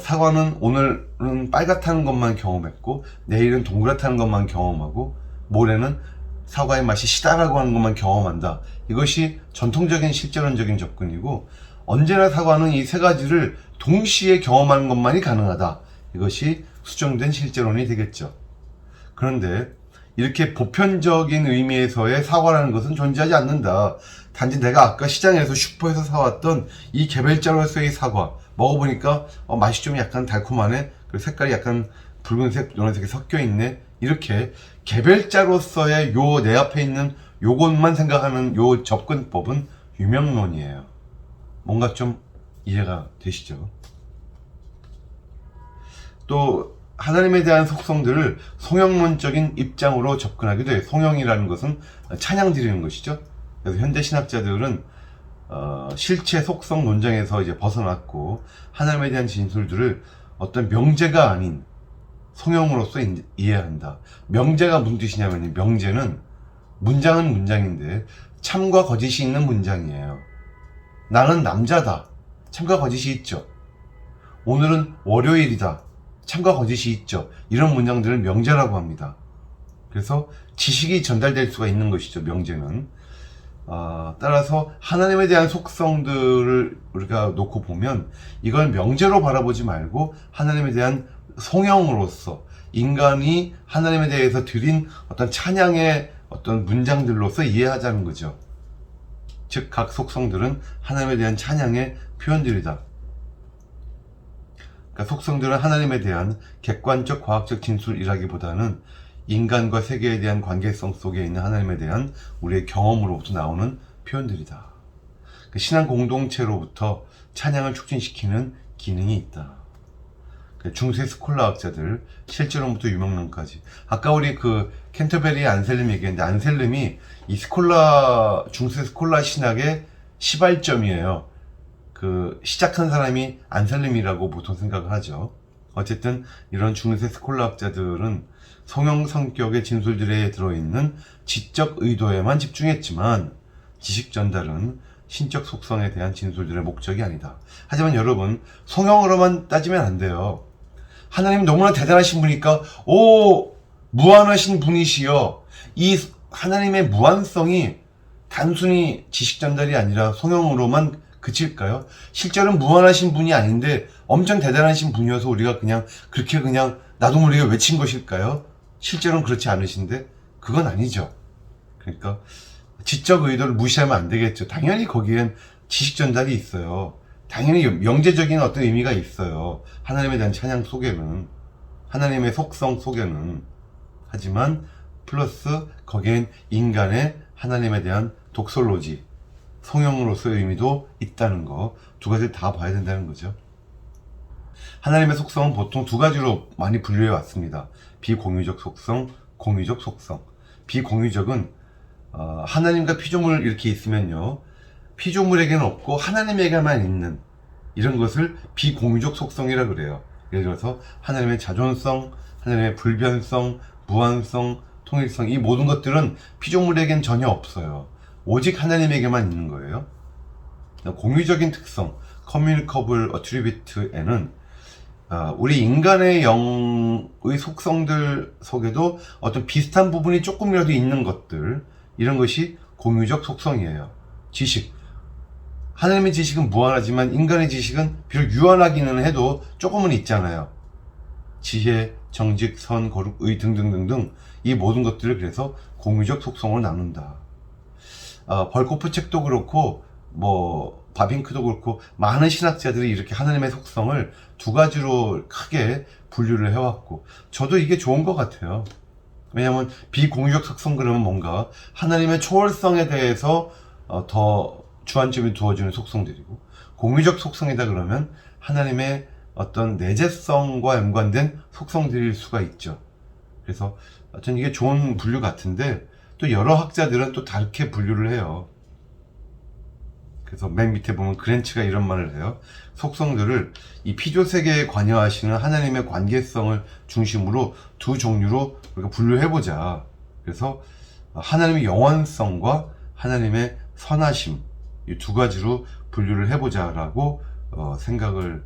[SPEAKER 1] 사과는 오늘은 빨갛다는 것만 경험했고 내일은 동그랗다는 것만 경험하고 모레는 사과의 맛이 시다라고 하는 것만 경험한다. 이것이 전통적인 실제론적인 접근이고, 언제나 사과는 이 세 가지를 동시에 경험하는 것만이 가능하다. 이것이 수정된 실제론이 되겠죠. 그런데 이렇게 보편적인 의미에서의 사과라는 것은 존재하지 않는다. 단지 내가 아까 시장에서 슈퍼에서 사왔던 이 개별자로서의 사과 먹어보니까 맛이 좀 약간 달콤하네. 그리고 색깔이 약간 붉은색, 노란색이 섞여 있네. 이렇게 개별자로서의 요 내 앞에 있는 요것만 생각하는 요 접근법은 유명론이에요. 뭔가 좀 이해가 되시죠? 또 하나님에 대한 속성들을 성형론적인 입장으로 접근하기도 해요. 성형이라는 것은 찬양 드리는 것이죠. 그래서 현대 신학자들은 실체 속성 논쟁에서 이제 벗어났고 하나님에 대한 진술들을 어떤 명제가 아닌 성형으로서 이해한다. 명제가 무슨 뜻이냐면, 명제는 문장은 문장인데 참과 거짓이 있는 문장이에요. 나는 남자다. 참과 거짓이 있죠. 오늘은 월요일이다. 참과 거짓이 있죠. 이런 문장들을 명제라고 합니다. 그래서 지식이 전달될 수가 있는 것이죠, 명제는. 따라서 하나님에 대한 속성들을 우리가 놓고 보면 이걸 명제로 바라보지 말고 하나님에 대한 성형으로서, 인간이 하나님에 대해서 드린 어떤 찬양의 어떤 문장들로서 이해하자는 거죠. 즉 각 속성들은 하나님에 대한 찬양의 표현들이다. 그러니까 속성들은 하나님에 대한 객관적 과학적 진술이라기보다는 인간과 세계에 대한 관계성 속에 있는 하나님에 대한 우리의 경험으로부터 나오는 표현들이다. 신앙 공동체로부터 찬양을 촉진시키는 기능이 있다. 중세 스콜라학자들, 실제로부터 유명론까지. 아까 우리 그 캔터베리 안셀름 얘기했는데, 안셀름이 이 중세 스콜라 신학의 시발점이에요. 그 시작한 사람이 안셀름이라고 보통 생각을 하죠. 어쨌든 이런 중세 스콜라학자들은 성형 성격의 진술들에 들어있는 지적 의도에만 집중했지만, 지식 전달은 신적 속성에 대한 진술들의 목적이 아니다. 하지만 여러분, 성형으로만 따지면 안 돼요. 하나님 너무나 대단하신 분이니까 무한하신 분이시여. 이 하나님의 무한성이 단순히 지식 전달이 아니라 성형으로만 그칠까요? 실제로는 무한하신 분이 아닌데 엄청 대단하신 분이어서 우리가 그렇게 나도 모르게 외친 것일까요? 실제로는 그렇지 않으신데 그건 아니죠. 그러니까 지적 의도를 무시하면 안 되겠죠. 당연히 거기엔 지식 전달이 있어요. 당연히 명제적인 어떤 의미가 있어요. 하나님에 대한 찬양 속에는, 하나님의 속성 속에는. 하지만 플러스 거기엔 인간의 하나님에 대한 독설로지, 성형으로서의 의미도 있다는 거, 두 가지를 다 봐야 된다는 거죠. 하나님의 속성은 보통 두 가지로 많이 분류해 왔습니다. 비공유적 속성, 공유적 속성. 비공유적은 하나님과 피조물 이렇게 있으면요, 피조물에게는 없고 하나님에게만 있는 이런 것을 비공유적 속성이라 그래요. 예를 들어서 하나님의 자존성, 하나님의 불변성, 무한성, 통일성, 이 모든 것들은 피조물에겐 전혀 없어요. 오직 하나님에게만 있는 거예요. 공유적인 특성, communicable attribute에는 우리 인간의 영의 속성들 속에도 어떤 비슷한 부분이 조금이라도 있는 것들, 이런 것이 공유적 속성이에요. 지식, 하나님의 지식은 무한하지만 인간의 지식은 비록 유한하기는 해도 조금은 있잖아요. 지혜, 정직, 선, 거룩, 의 등등등등, 이 모든 것들을 그래서 공유적 속성으로 나눈다. 벌코프 책도 그렇고 바빙크도 그렇고 많은 신학자들이 이렇게 하나님의 속성을 두 가지로 크게 분류를 해왔고, 저도 이게 좋은 것 같아요. 왜냐하면 비공유적 속성 그러면 뭔가 하나님의 초월성에 대해서 더 주안점이 두어지는 속성들이고, 공유적 속성이다 그러면 하나님의 어떤 내재성과 연관된 속성들일 수가 있죠. 그래서 하여튼 이게 좋은 분류 같은데, 또 여러 학자들은 또 다르게 분류를 해요. 그래서 맨 밑에 보면 그랜츠가 이런 말을 해요. 속성들을 이 피조세계에 관여하시는 하나님의 관계성을 중심으로 두 종류로 우리가 분류해보자. 그래서 하나님의 영원성과 하나님의 선하심, 이 두 가지로 분류를 해보자라고 생각을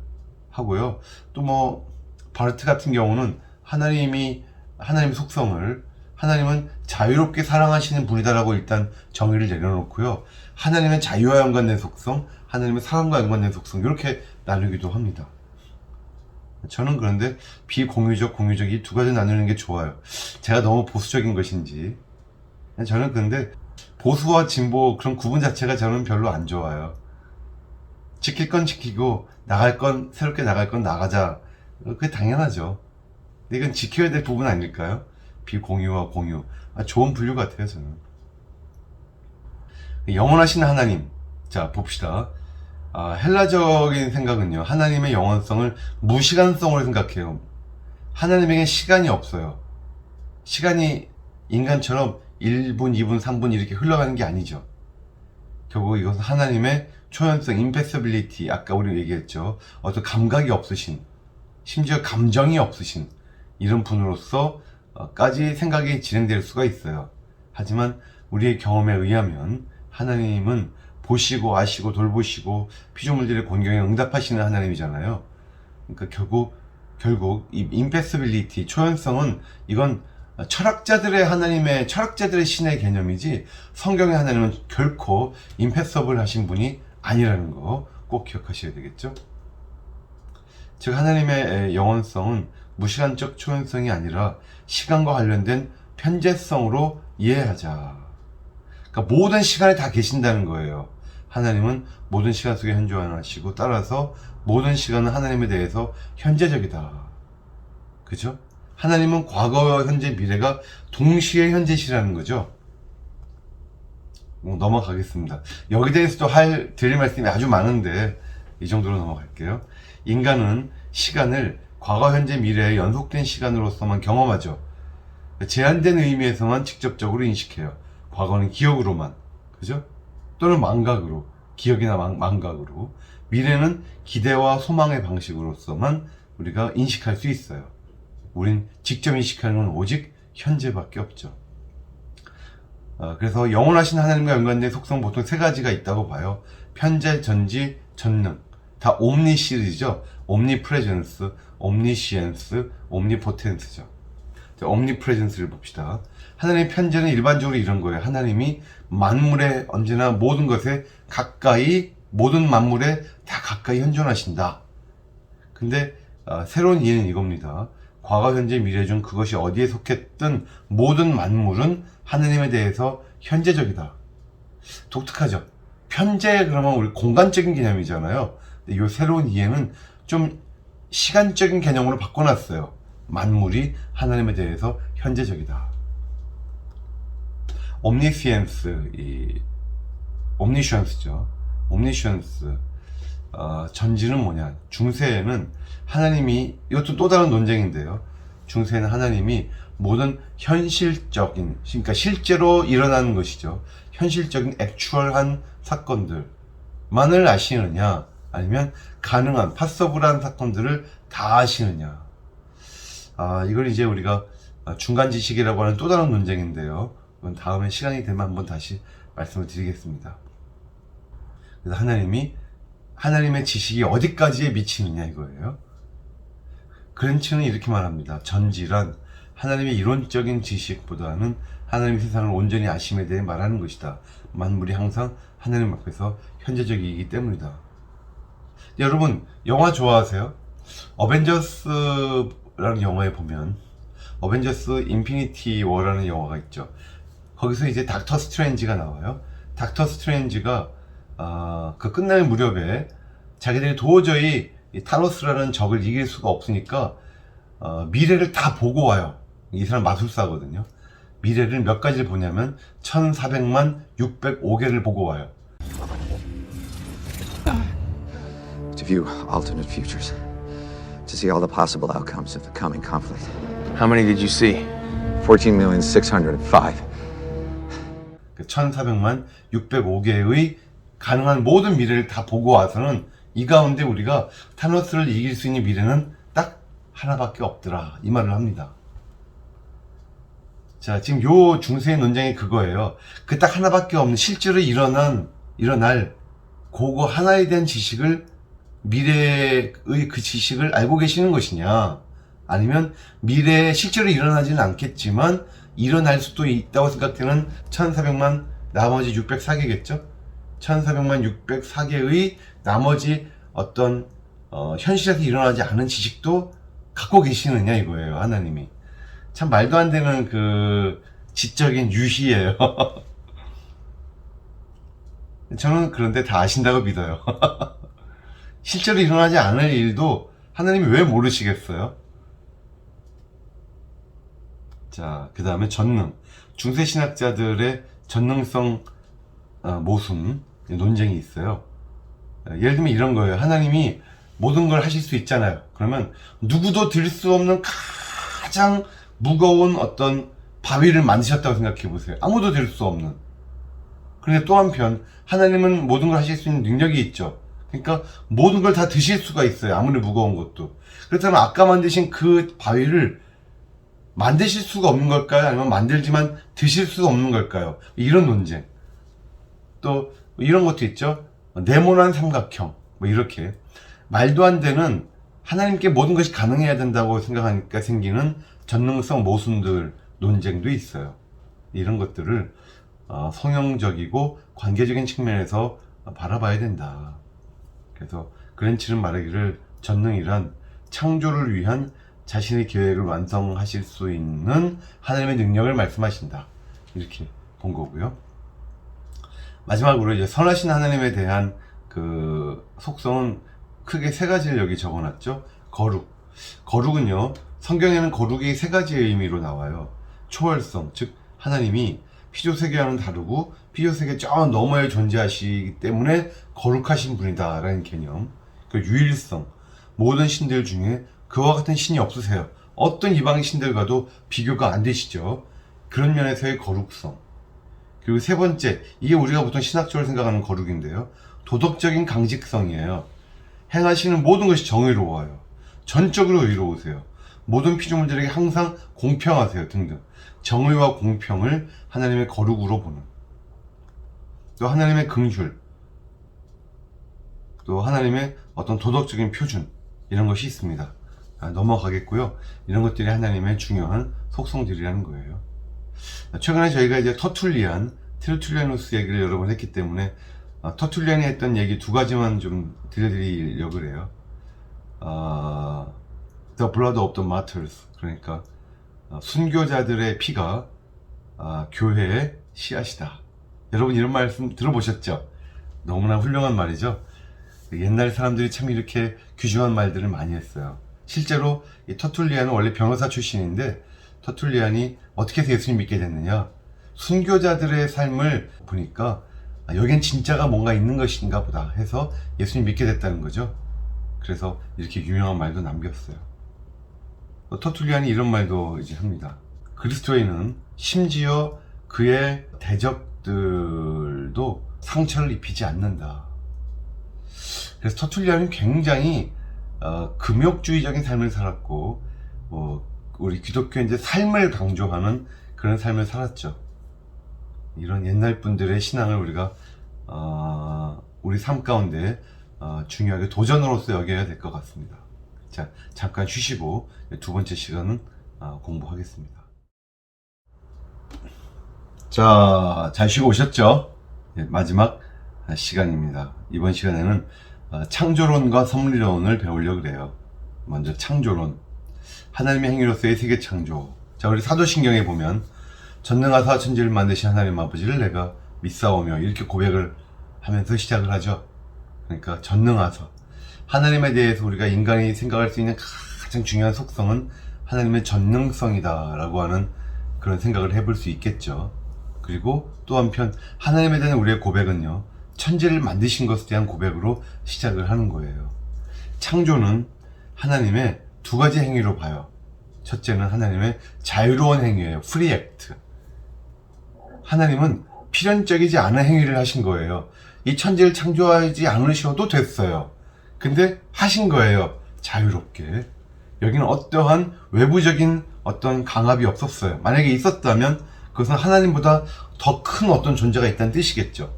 [SPEAKER 1] 하고요. 또 바르트 같은 경우는 하나님의 속성을, 하나님은 자유롭게 사랑하시는 분이다라고 일단 정의를 내려놓고요. 하나님의 자유와 연관된 속성, 하나님의 사랑과 연관된 속성, 이렇게 나누기도 합니다. 저는 그런데 비공유적, 공유적 이 두 가지 나누는 게 좋아요. 제가 너무 보수적인 것인지. 저는 근데 보수와 진보 그런 구분 자체가 저는 별로 안 좋아요. 지킬 건 지키고 새롭게 나갈 건 나가자. 그게 당연하죠. 근데 이건 지켜야 될 부분 아닐까요? 비공유와 공유. 좋은 분류 같아요, 저는. 영원하신 하나님. 자, 봅시다. 헬라적인 생각은요, 하나님의 영원성을 무시간성으로 생각해요. 하나님에겐 시간이 없어요. 시간이 인간처럼 1분, 2분, 3분 이렇게 흘러가는 게 아니죠. 결국 이것은 하나님의 초연성, impeccability, 아까 우리 얘기했죠. 어떤 감각이 없으신, 심지어 감정이 없으신 이런 분으로서까지 생각이 진행될 수가 있어요. 하지만 우리의 경험에 의하면 하나님은 보시고 아시고 돌보시고 피조물들의 곤경에 응답하시는 하나님이잖아요. 그러니까 결국 이 impeccability, 초연성은 이건 철학자들의 신의 개념이지, 성경의 하나님은 결코 impeccable 하신 분이 아니라는 거 꼭 기억하셔야 되겠죠. 즉 하나님의 영원성은 무시간적 초연성이 아니라 시간과 관련된 편재성으로 이해하자. 그러니까 모든 시간에 다 계신다는 거예요. 하나님은 모든 시간 속에 현존하시고, 따라서 모든 시간은 하나님에 대해서 현재적이다. 그죠? 하나님은 과거, 현재, 미래가 동시에 현재시라는 거죠. 넘어가겠습니다. 여기 대해서도 드릴 말씀이 아주 많은데 이 정도로 넘어갈게요. 인간은 시간을 과거, 현재, 미래의 연속된 시간으로서만 경험하죠. 제한된 의미에서만 직접적으로 인식해요. 과거는 기억으로만, 그죠? 또는 망각으로, 기억이나 망각으로. 미래는 기대와 소망의 방식으로서만 우리가 인식할 수 있어요. 우린 직접 인식하는 건 오직 현재밖에 없죠. 그래서 영원하신 하나님과 연관된 속성 보통 세 가지가 있다고 봐요. 편재, 전지, 전능. 다 옴니 시리즈죠. 옴니프레젠스, 옴니시엔스, 옴니포텐스죠. 옴니프레젠스를 봅시다. 하나님의 편재는 일반적으로 이런 거예요. 하나님이 만물에 언제나 모든 것에 가까이, 모든 만물에 다 가까이 현존하신다. 근데 새로운 이해는 이겁니다. 과거, 현재, 미래 중 그것이 어디에 속했든 모든 만물은 하나님에 대해서 현재적이다. 독특하죠. 편재 그러면 우리 공간적인 개념이잖아요. 근데 이 새로운 이해는 좀 시간적인 개념으로 바꿔놨어요. 만물이 하나님에 대해서 현재적이다. 옴니시엔스, 옴니션스죠. 옴니션스. 전지는 뭐냐? 중세에는 하나님이, 이것도 또 다른 논쟁인데요. 중세에는 하나님이 모든 현실적인, 그러니까 실제로 일어나는 것이죠. 현실적인 액추얼한 사건들만을 아시느냐, 아니면 가능한 파서블한 사건들을 다 아시느냐. 이걸 이제 우리가 중간 지식이라고 하는 또 다른 논쟁인데요. 그건 다음에 시간이 되면 한번 다시 말씀을 드리겠습니다. 그래서 하나님의 지식이 어디까지에 미치느냐 이거예요. 그런치는 이렇게 말합니다. 전지란 하나님의 이론적인 지식보다는 하나님의 세상을 온전히 아심에 대해 말하는 것이다. 만물이 항상 하나님 앞에서 현재적이기 때문이다. 여러분, 영화 좋아하세요? 어벤져스라는 영화에 보면 어벤져스 인피니티 워라는 영화가 있죠. 거기서 이제 닥터 스트레인지가 나와요. 닥터 스트레인지가 그 끝날 무렵에 자기들이 도저히 이 타노스라는 적을 이길 수가 없으니까 미래를 다 보고 와요. 이 사람 마술사거든요. 미래를 몇 가지를 보냐면 1400만 605개를 보고 와요.
[SPEAKER 2] To view alternate futures, to see all the possible outcomes of the coming conflict.
[SPEAKER 3] How many did you see?
[SPEAKER 2] 14,605.
[SPEAKER 1] 1400만 605개의 가능한 모든 미래를 다 보고 와서는 이 가운데 우리가 타노스를 이길 수 있는 미래는 딱 하나밖에 없더라, 이 말을 합니다. 자, 지금 요 중세의 논쟁이 그거예요. 그 딱 하나밖에 없는 실제로 일어날 그거 하나에 대한 지식을, 미래의 그 지식을 알고 계시는 것이냐, 아니면 미래에 실제로 일어나지는 않겠지만 일어날 수도 있다고 생각되는 1400만 나머지 604개겠죠? 1400만 604개의 나머지 어떤 현실에서 일어나지 않은 지식도 갖고 계시느냐 이거예요. 하나님이 참 말도 안 되는 그 지적인 유희예요. 저는 그런데 다 아신다고 믿어요. 실제로 일어나지 않을 일도 하나님이 왜 모르시겠어요? 자, 그 다음에 전능. 중세 신학자들의 전능성 모순 논쟁이 있어요. 예를 들면 이런 거예요. 하나님이 모든 걸 하실 수 있잖아요. 그러면 누구도 들 수 없는 가장 무거운 어떤 바위를 만드셨다고 생각해 보세요. 아무도 들 수 없는. 그런데 또 한편 하나님은 모든 걸 하실 수 있는 능력이 있죠. 그러니까 모든 걸 다 드실 수가 있어요. 아무리 무거운 것도. 그렇다면 아까 만드신 그 바위를 만드실 수가 없는 걸까요? 아니면 만들지만 드실 수가 없는 걸까요? 이런 논쟁. 또 이런 것도 있죠. 네모난 삼각형, 뭐 이렇게 말도 안 되는, 하나님께 모든 것이 가능해야 된다고 생각하니까 생기는 전능성 모순들 논쟁도 있어요. 이런 것들을 성형적이고 관계적인 측면에서 바라봐야 된다. 그래서 그랜치는 말하기를 전능이란 창조를 위한 자신의 계획을 완성하실 수 있는 하나님의 능력을 말씀하신다. 이렇게 본 거고요. 마지막으로 이제 선하신 하나님에 대한 그 속성은 크게 세 가지를 여기 적어놨죠. 거룩은요, 성경에는 거룩이 세 가지의 의미로 나와요. 초월성, 즉 하나님이 피조세계와는 다르고 피조세계 저 너머에 존재하시기 때문에 거룩하신 분이다 라는 개념. 그 유일성, 모든 신들 중에 그와 같은 신이 없으세요. 어떤 이방인 신들과도 비교가 안 되시죠. 그런 면에서의 거룩성. 그리고 세 번째, 이게 우리가 보통 신학적으로 생각하는 거룩인데요. 도덕적인 강직성이에요. 행하시는 모든 것이 정의로워요. 전적으로 의로우세요. 모든 피조물들에게 항상 공평하세요. 등등. 정의와 공평을 하나님의 거룩으로 보는. 또 하나님의 긍휼. 또 하나님의 어떤 도덕적인 표준. 이런 것이 있습니다. 넘어가겠고요. 이런 것들이 하나님의 중요한 속성들이라는 거예요. 최근에 저희가 이제 테르툴리아누스 얘기를 여러 번 했기 때문에 터툴리안이 했던 얘기 두 가지만 좀 들려드리려고 그래요. The blood of the martyrs. 그러니까 순교자들의 피가 교회의 씨앗이다. 여러분 이런 말씀 들어보셨죠? 너무나 훌륭한 말이죠. 옛날 사람들이 참 이렇게 귀중한 말들을 많이 했어요. 실제로 이 터툴리안은 원래 변호사 출신인데 터툴리안이 어떻게 해서 예수님 믿게 됐느냐, 순교자들의 삶을 보니까 여긴 진짜가 뭔가 있는 것인가 보다 해서 예수님 믿게 됐다는 거죠. 그래서 이렇게 유명한 말도 남겼어요. 터툴리안이 이런 말도 이제 합니다. 그리스도인은 심지어 그의 대적들도 상처를 입히지 않는다. 그래서 터툴리안은 굉장히 금욕주의적인 삶을 살았고, 우리 기독교인들 삶을 강조하는 그런 삶을 살았죠. 이런 옛날 분들의 신앙을 우리가 우리 삶 가운데 중요하게 도전으로서 여겨야 될 것 같습니다. 자, 잠깐 쉬시고 두 번째 시간은 공부하겠습니다. 자, 잘 쉬고 오셨죠? 마지막 시간입니다. 이번 시간에는 창조론과 섭리론을 배우려고 그래요. 먼저 창조론. 하나님의 행위로서의 세계 창조. 자, 우리 사도신경에 보면 전능하사 천지를 만드신 하나님 아버지를 내가 믿사오며 이렇게 고백을 하면서 시작을 하죠. 그러니까 전능하사. 하나님에 대해서 우리가 인간이 생각할 수 있는 가장 중요한 속성은 하나님의 전능성이다 라고 하는 그런 생각을 해볼 수 있겠죠. 그리고 또 한편 하나님에 대한 우리의 고백은요, 천지를 만드신 것에 대한 고백으로 시작을 하는 거예요. 창조는 하나님의 두 가지 행위로 봐요. 첫째는 하나님의 자유로운 행위예요. free act. 하나님은 필연적이지 않은 행위를 하신 거예요. 이 천지를 창조하지 않으셔도 됐어요. 근데 하신 거예요. 자유롭게. 여기는 어떠한 외부적인 어떤 강압이 없었어요. 만약에 있었다면 그것은 하나님보다 더 큰 어떤 존재가 있다는 뜻이겠죠.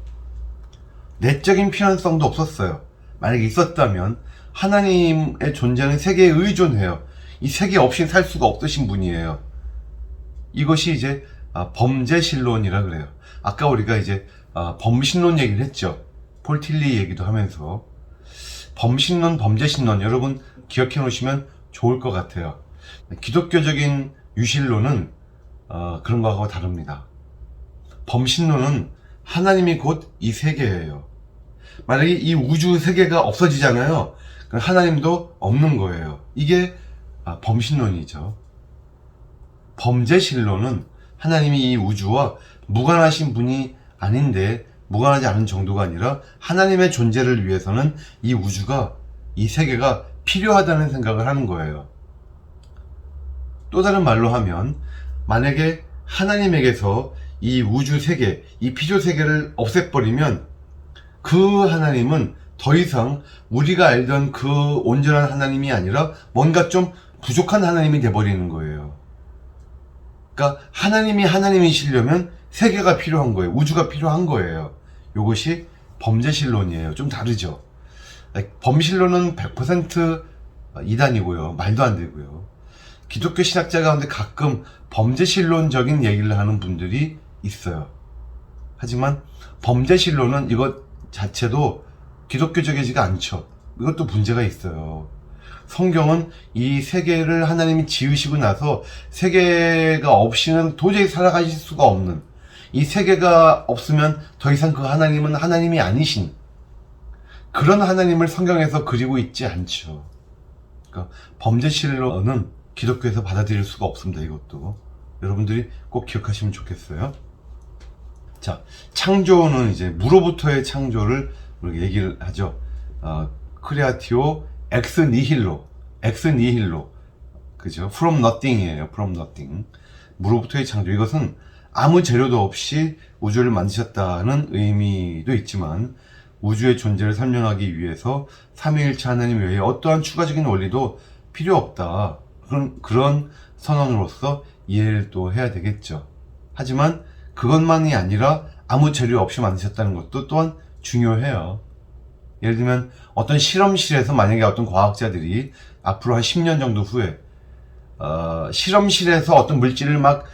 [SPEAKER 1] 내적인 필연성도 없었어요. 만약에 있었다면 하나님의 존재는 세계에 의존해요. 이 세계 없이 살 수가 없으신 분이에요. 이것이 이제 범죄신론이라 그래요. 아까 우리가 이제 범신론 얘기를 했죠. 폴 틸리 얘기도 하면서. 범신론, 범죄신론 여러분 기억해 놓으시면 좋을 것 같아요. 기독교적인 유실론은 그런 거하고 다릅니다. 범신론은 하나님이 곧 이 세계예요. 만약에 이 우주 세계가 없어지잖아요. 그럼 하나님도 없는 거예요. 이게 범신론이죠. 범죄신론은 하나님이 이 우주와 무관하신 분이 아닌데, 무관하지 않은 정도가 아니라 하나님의 존재를 위해서는 이 우주가, 이 세계가 필요하다는 생각을 하는 거예요. 또 다른 말로 하면 만약에 하나님에게서 이 우주 세계, 이 피조 세계를 없애버리면 그 하나님은 더 이상 우리가 알던 그 온전한 하나님이 아니라 뭔가 좀 부족한 하나님이 돼버리는 거예요. 그러니까 하나님이 하나님이시려면 세계가 필요한 거예요. 우주가 필요한 거예요. 이것이 범죄신론이에요. 좀 다르죠. 범신론은 100% 이단이고요. 말도 안 되고요. 기독교 신학자 가운데 가끔 범죄신론적인 얘기를 하는 분들이 있어요. 하지만 범죄신론은 이것 자체도 기독교적이지가 않죠. 이것도 문제가 있어요. 성경은 이 세계를 하나님이 지으시고 나서 세계가 없이는 도저히 살아가실 수가 없는, 이 세계가 없으면 더 이상 그 하나님은 하나님이 아니신 그런 하나님을 성경에서 그리고 있지 않죠. 그러니까 범죄신론은 기독교에서 받아들일 수가 없습니다. 이것도 여러분들이 꼭 기억하시면 좋겠어요. 자, 창조는 이제 무로부터의 창조를 우리가 얘기를 하죠. 크레아티오 엑스 니힐로. 엑스 니힐로, 그죠? From nothing이에요. From nothing. 무로부터의 창조. 이것은 아무 재료도 없이 우주를 만드셨다는 의미도 있지만 우주의 존재를 설명하기 위해서 삼위일체 하나님 외에 어떠한 추가적인 원리도 필요 없다. 그런 선언으로서 이해를 또 해야 되겠죠. 하지만 그것만이 아니라 아무 재료 없이 만드셨다는 것도 또한 중요해요. 예를 들면 어떤 실험실에서 만약에 어떤 과학자들이 앞으로 한 10년 정도 후에 실험실에서 어떤 물질을 막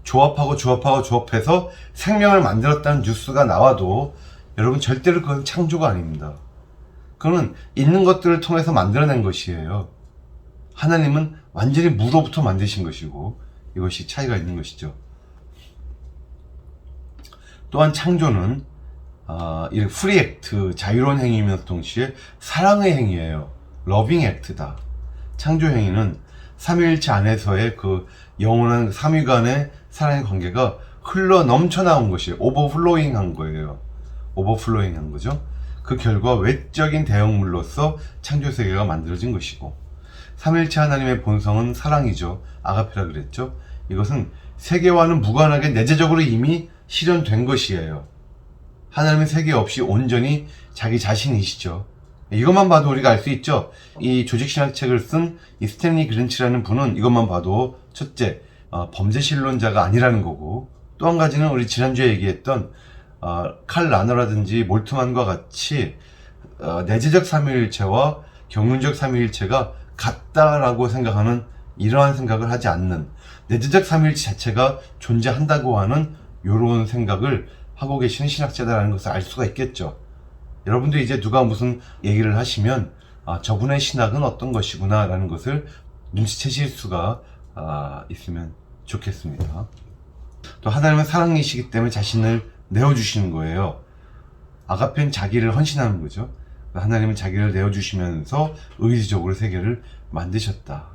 [SPEAKER 1] 조합해서 생명을 만들었다는 뉴스가 나와도 여러분 절대로 그건 창조가 아닙니다. 그거는 있는 것들을 통해서 만들어낸 것이에요. 하나님은 완전히 무로부터 만드신 것이고 이것이 차이가 있는 것이죠. 또한 창조는 이 프리 액트, 자유로운 행위이면서 동시에 사랑의 행위예요. 러빙 액트다. 창조 행위는 삼위일체 안에서의 그 영원한 삼위 간의 사랑의 관계가 흘러 넘쳐 나온 것이에요. 오버플로잉 한 거예요. 오버플로잉 한 거죠. 그 결과 외적인 대형물로서 창조 세계가 만들어진 것이고, 삼위일체 하나님의 본성은 사랑이죠. 아가페라 그랬죠. 이것은 세계와는 무관하게 내재적으로 이미 실현된 것이에요. 하나님은 세계 없이 온전히 자기 자신이시죠. 이것만 봐도 우리가 알 수 있죠. 이 조직신학 책을 쓴 이 스탠리 그린치라는 분은 이것만 봐도 첫째, 범죄신론자가 아니라는 거고, 또 한 가지는 우리 지난주에 얘기했던 칼 라너라든지 몰트만과 같이 내재적 삼위일체와 경륜적 삼위일체가 같다라고 생각하는, 이러한 생각을 하지 않는, 내재적 삼위일체 자체가 존재한다고 하는 이런 생각을 하고 계시는 신학자다라는 것을 알 수가 있겠죠. 여러분도 이제 누가 무슨 얘기를 하시면 저분의 신학은 어떤 것이구나 라는 것을 눈치채실 수가 있으면 좋겠습니다. 또 하나님은 사랑이시기 때문에 자신을 내어주시는 거예요. 아가페는 자기를 헌신하는 거죠. 하나님은 자기를 내어주시면서 의지적으로 세계를 만드셨다.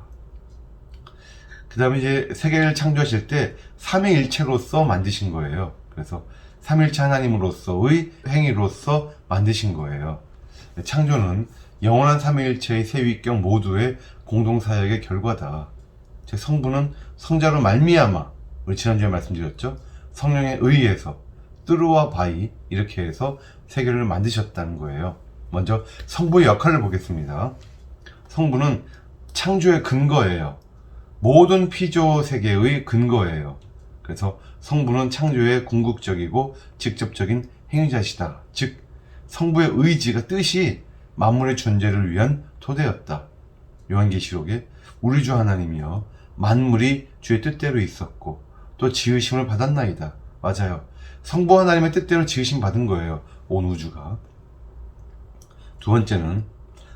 [SPEAKER 1] 그 다음에 이제 세계를 창조하실 때 삼위일체로서 만드신 거예요. 그래서 삼위일체 하나님으로서의 행위로서 만드신 거예요. 창조는 영원한 삼위일체의 세 위격 모두의 공동사역의 결과다. 제 성부는 성자로 말미암아, 우리 지난주에 말씀드렸죠. 성령에 의해서 뜨루와 바이 이렇게 해서 세계를 만드셨다는 거예요. 먼저 성부의 역할을 보겠습니다. 성부는 창조의 근거예요. 모든 피조 세계의 근거예요. 그래서 성부는 창조의 궁극적이고 직접적인 행위자시다. 즉 성부의 의지가, 뜻이 만물의 존재를 위한 토대였다. 요한계시록에 우리 주 하나님이여 만물이 주의 뜻대로 있었고 또 지으심을 받았나이다. 맞아요. 성부 하나님의 뜻대로 지으심 받은 거예요. 온 우주가. 두 번째는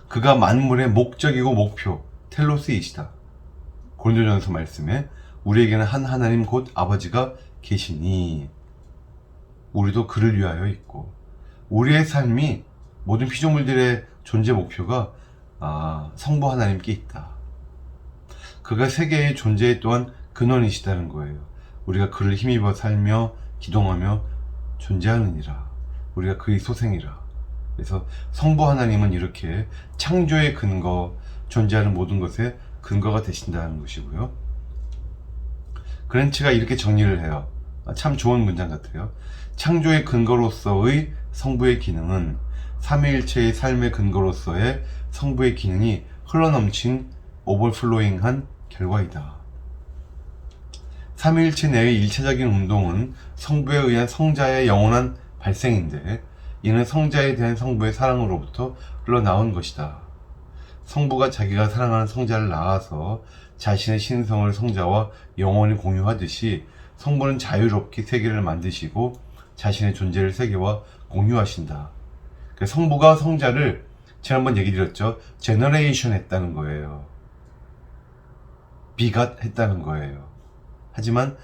[SPEAKER 1] 그가 만물의 목적이고 목표, 텔로스이시다. 고린도전서 말씀에 우리에게는 한 하나님 곧 아버지가 계시니 우리도 그를 위하여 있고, 우리의 삶이 모든 피조물들의 존재 목표가 성부 하나님께 있다. 그가 세계의 존재에 또한 근원이시다는 거예요. 우리가 그를 힘입어 살며 기동하며 존재하느니라. 우리가 그의 소생이라. 그래서 성부 하나님은 이렇게 창조의 근거, 존재하는 모든 것의 근거가 되신다는 것이고요. 그랜치가 이렇게 정리를 해요. 참 좋은 문장 같아요. 창조의 근거로서의 성부의 기능은 삼위일체의 삶의 근거로서의 성부의 기능이 흘러넘친 오버플로잉한 결과이다. 삼위일체 내의 일차적인 운동은 성부에 의한 성자의 영원한 발생인데 이는 성자에 대한 성부의 사랑으로부터 흘러나온 것이다. 성부가 자기가 사랑하는 성자를 낳아서 자신의 신성을 성자와 영원히 공유하듯이 성부는 자유롭게 세계를 만드시고 자신의 존재를 세계와 공유하신다. 성부가 성자를 지난번 얘기 드렸죠. 제너레이션 했다는 거예요. 비갓 했다는 거예요. 하지만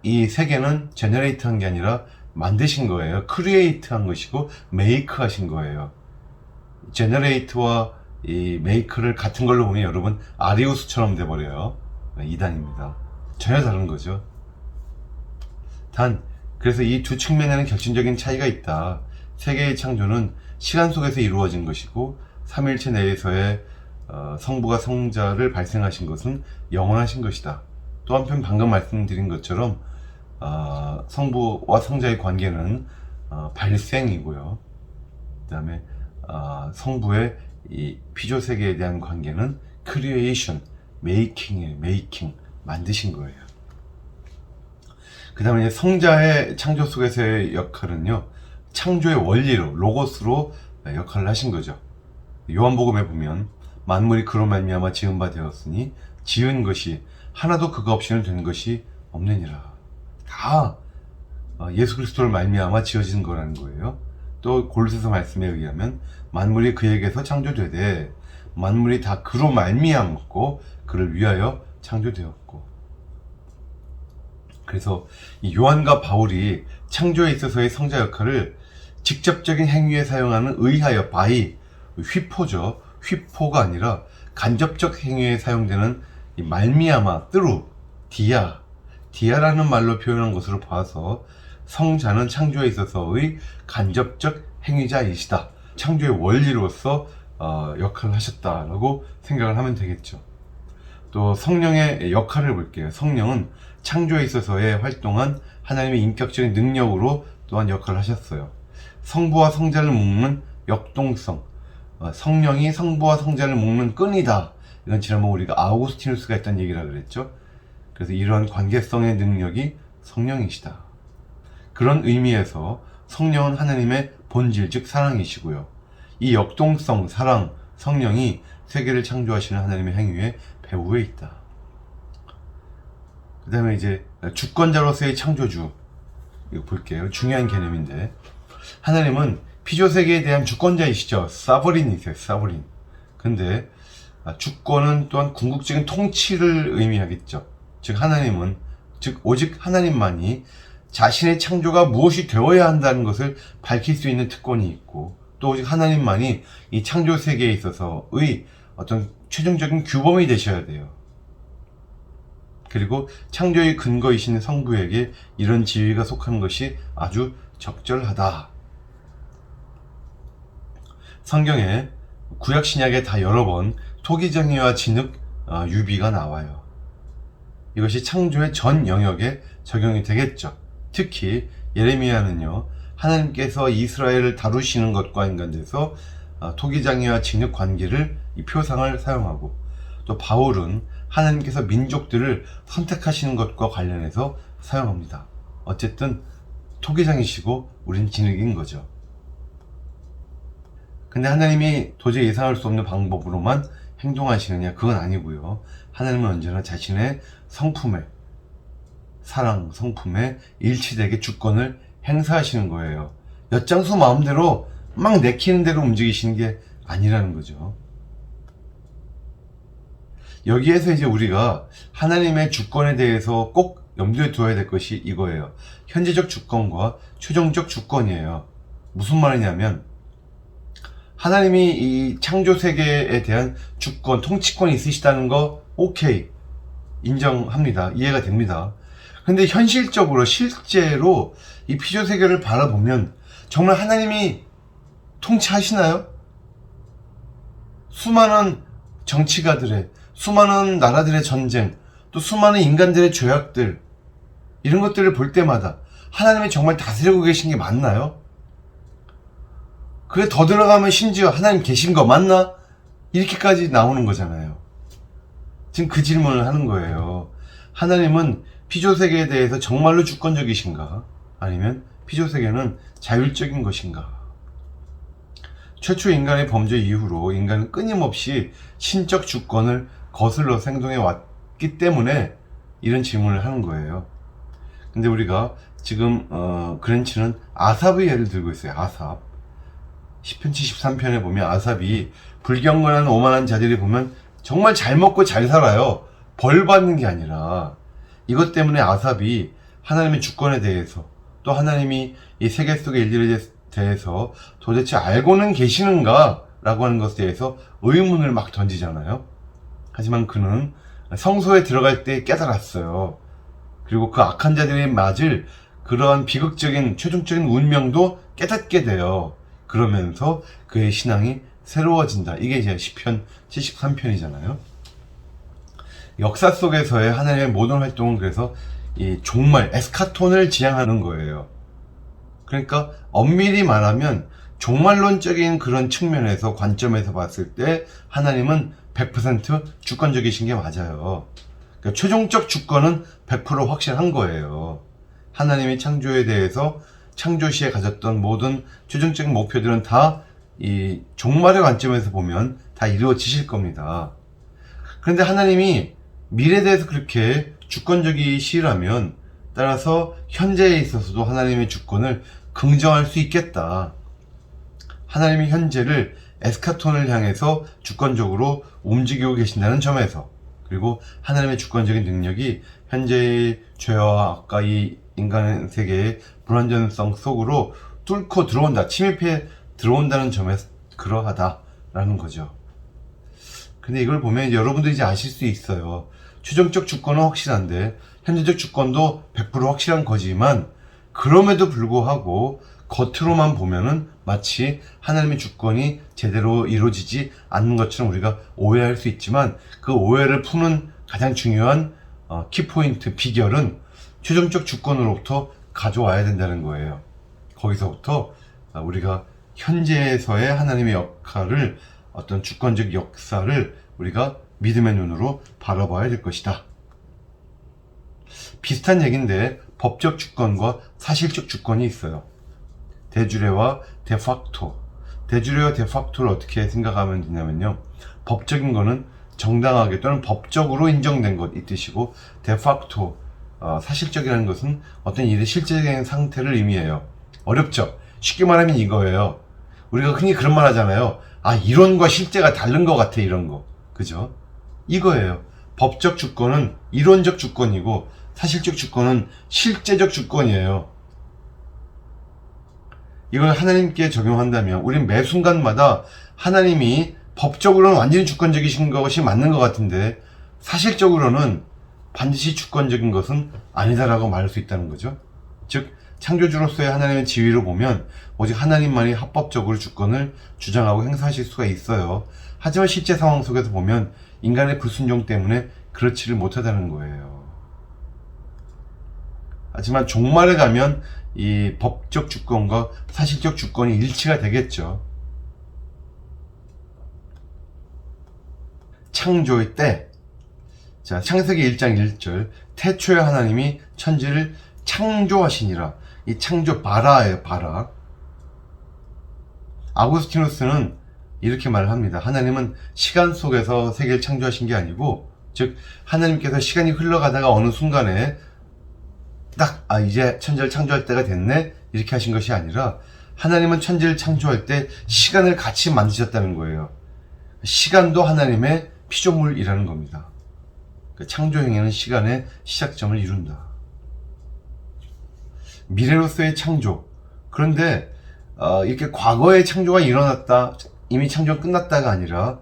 [SPEAKER 1] 이 세계는 제너레이트 한 게 아니라 만드신 거예요. 크리에이트 한 것이고 메이크 하신 거예요. 제너레이트와 이 메이크를 같은 걸로 보면 여러분 아리우스처럼 돼버려요. 이단입니다. 전혀 다른 거죠. 그래서 이 두 측면에는 결정적인 차이가 있다. 세계의 창조는 시간 속에서 이루어진 것이고 삼위일체 내에서의 성부가 성자를 발생하신 것은 영원하신 것이다. 또 한편 방금 말씀드린 것처럼 성부와 성자의 관계는 발생이고요. 그 다음에 성부의 이 피조세계에 대한 관계는 크리에이션, 메이킹이에요. 메이킹, 만드신 거예요. 그 다음에 성자의 창조 속에서의 역할은요, 창조의 원리로, 로고스로 역할을 하신 거죠. 요한복음에 보면 만물이 그로 말미암아 지은 바 되었으니 지은 것이 하나도 그가 없이는 된 것이 없느니라. 다 예수 그리스도를 말미암아 지어진 거라는 거예요. 또 골로새서 말씀에 의하면 만물이 그에게서 창조되되 만물이 다 그로 말미암고 그를 위하여 창조되었고. 그래서 이 요한과 바울이 창조에 있어서의 성자 역할을 직접적인 행위에 사용하는 의하여, 바이, 휘포죠. 휘포가 아니라 간접적 행위에 사용되는 이 말미암아, 뜨루, 디아라는 말로 표현한 것으로 봐서 성자는 창조에 있어서의 간접적 행위자이시다. 창조의 원리로서 역할을 하셨다라고 생각을 하면 되겠죠. 또 성령의 역할을 볼게요. 성령은 창조에 있어서의 활동한 하나님의 인격적인 능력으로 또한 역할을 하셨어요. 성부와 성자를 묶는 역동성, 성령이 성부와 성자를 묶는 끈이다. 이건 지난번 우리가 아우구스티누스가 했던 얘기라 그랬죠. 그래서 이러한 관계성의 능력이 성령이시다. 그런 의미에서 성령은 하나님의 본질, 즉 사랑이시고요. 이 역동성, 사랑, 성령이 세계를 창조하시는 하나님의 행위의 배후에 있다. 그 다음에 이제 주권자로서의 창조주, 이거 볼게요. 중요한 개념인데, 하나님은 피조세계에 대한 주권자이시죠. 사버린이세요. 사버린. 근데 주권은 또한 궁극적인 통치를 의미하겠죠. 즉 하나님은, 즉 오직 하나님만이 자신의 창조가 무엇이 되어야 한다는 것을 밝힐 수 있는 특권이 있고, 또 오직 하나님만이 이 창조 세계에 있어서의 어떤 최종적인 규범이 되셔야 돼요. 그리고 창조의 근거이신 성부에게 이런 지위가 속한 것이 아주 적절하다. 성경에 구약 신약에 다 여러 번 토기정의와 진흙, 유비가 나와요. 이것이 창조의 전 영역에 적용이 되겠죠. 특히 예레미야는요, 하나님께서 이스라엘을 다루시는 것과 연관돼서 토기장이와 진흙 관계를 이 표상을 사용하고, 또 바울은 하나님께서 민족들을 선택하시는 것과 관련해서 사용합니다. 어쨌든 토기장이시고 우린 진흙인 거죠. 근데 하나님이 도저히 예상할 수 없는 방법으로만 행동하시느냐? 그건 아니고요. 하나님은 언제나 자신의 성품에, 사랑, 성품에 일치되게 주권을 행사하시는 거예요. 엿장수 마음대로 막 내키는 대로 움직이시는 게 아니라는 거죠. 여기에서 이제 우리가 하나님의 주권에 대해서 꼭 염두에 두어야 될 것이 이거예요. 현재적 주권과 최종적 주권이에요. 무슨 말이냐면, 하나님이 이 창조 세계에 대한 주권, 통치권이 있으시다는 거 오케이, 인정합니다. 이해가 됩니다. 근데 현실적으로, 실제로 이 피조 세계를 바라보면 정말 하나님이 통치하시나요? 수많은 정치가들의, 수많은 나라들의 전쟁, 또 수많은 인간들의 죄악들, 이런 것들을 볼 때마다 하나님이 정말 다스리고 계신 게 맞나요? 그래, 더 들어가면 심지어 하나님 계신 거 맞나? 이렇게까지 나오는 거잖아요. 지금 그 질문을 하는 거예요. 하나님은 피조세계에 대해서 정말로 주권적이신가? 아니면 피조세계는 자율적인 것인가? 최초 인간의 범죄 이후로 인간은 끊임없이 신적 주권을 거슬러 행동해 왔기 때문에 이런 질문을 하는 거예요. 근데 우리가 지금 그랜치는 아삽의 예를 들고 있어요. 아삽. 10편 73편에 보면 아삽이 불경건한 오만한 자들이 보면 정말 잘 먹고 잘 살아요. 벌 받는 게 아니라, 이것 때문에 아삽이 하나님의 주권에 대해서, 또 하나님이 이 세계 속의 일들에 대해서 도대체 알고는 계시는가? 라고 하는 것에 대해서 의문을 막 던지잖아요. 하지만 그는 성소에 들어갈 때 깨달았어요. 그리고 그 악한 자들이 맞을 그러한 비극적인 최종적인 운명도 깨닫게 돼요. 그러면서 그의 신앙이 새로워진다. 이게 이제 시편 73편이잖아요. 역사 속에서의 하나님의 모든 활동은 그래서 이 종말, 에스카톤을 지향하는 거예요. 그러니까 엄밀히 말하면 종말론적인 그런 측면에서 관점에서 봤을 때 하나님은 100% 주권적이신 게 맞아요. 그러니까 최종적 주권은 100% 확실한 거예요. 하나님이 창조에 대해서 창조 시에 가졌던 모든 최종적인 목표들은 다 이 종말의 관점에서 보면 다 이루어지실 겁니다. 그런데 하나님이 미래에 대해서 그렇게 주권적이시라면 따라서 현재에 있어서도 하나님의 주권을 긍정할 수 있겠다. 하나님이 현재를 에스카톤을 향해서 주권적으로 움직이고 계신다는 점에서, 그리고 하나님의 주권적인 능력이 현재의 죄와 아까 이 인간의 세계의 불완전성 속으로 뚫고 들어온다, 침입해 들어온다는 점에서 그러하다라는 거죠. 근데 이걸 보면 이제 여러분들이 이제 아실 수 있어요. 최종적 주권은 확실한데 현재적 주권도 100% 확실한 거지만, 그럼에도 불구하고 겉으로만 보면은 마치 하나님의 주권이 제대로 이루어지지 않는 것처럼 우리가 오해할 수 있지만, 그 오해를 푸는 가장 중요한 키포인트, 비결은 최종적 주권으로부터 가져와야 된다는 거예요. 거기서부터 우리가 현재에서의 하나님의 역할을, 어떤 주권적 역사를 우리가 믿음의 눈으로 바라봐야 될 것이다. 비슷한 얘기인데 법적 주권과 사실적 주권이 있어요. 데주레와 데팍토. 데주레와 데팍토를 어떻게 생각하면 되냐면요, 법적인 거는 정당하게 또는 법적으로 인정된 것 이 뜻이고, 데팍토 사실적이라는 것은 어떤 일의 실제적인 상태를 의미해요. 어렵죠? 쉽게 말하면 이거예요. 우리가 흔히 그런 말 하잖아요. 아, 이론과 실제가 다른 것 같아, 이런 거. 그죠? 이거예요. 법적 주권은 이론적 주권이고 사실적 주권은 실제적 주권이에요. 이걸 하나님께 적용한다면 우리는 매 순간마다 하나님이 법적으로는 완전히 주권적이신 것이 맞는 것 같은데 사실적으로는 반드시 주권적인 것은 아니다라고 말할 수 있다는 거죠. 즉 창조주로서의 하나님의 지위를 보면 오직 하나님만이 합법적으로 주권을 주장하고 행사하실 수가 있어요. 하지만 실제 상황 속에서 보면 인간의 불순종 때문에 그렇지를 못하다는 거예요. 하지만 종말에 가면 이 법적 주권과 사실적 주권이 일치가 되겠죠. 창조의 때, 자, 창세기 1장 1절, 태초에 하나님이 천지를 창조하시니라. 이 창조 바라예요, 바라. 아구스티누스는 이렇게 말을 합니다. 하나님은 시간 속에서 세계를 창조하신 게 아니고, 즉 하나님께서 시간이 흘러가다가 어느 순간에 딱 이제 천지를 창조할 때가 됐네 이렇게 하신 것이 아니라, 하나님은 천지를 창조할 때 시간을 같이 만드셨다는 거예요. 시간도 하나님의 피조물이라는 겁니다. 창조 행위는 시간의 시작점을 이룬다. 미래로서의 창조. 그런데 이렇게 과거의 창조가 일어났다, 이미 창조가 끝났다가 아니라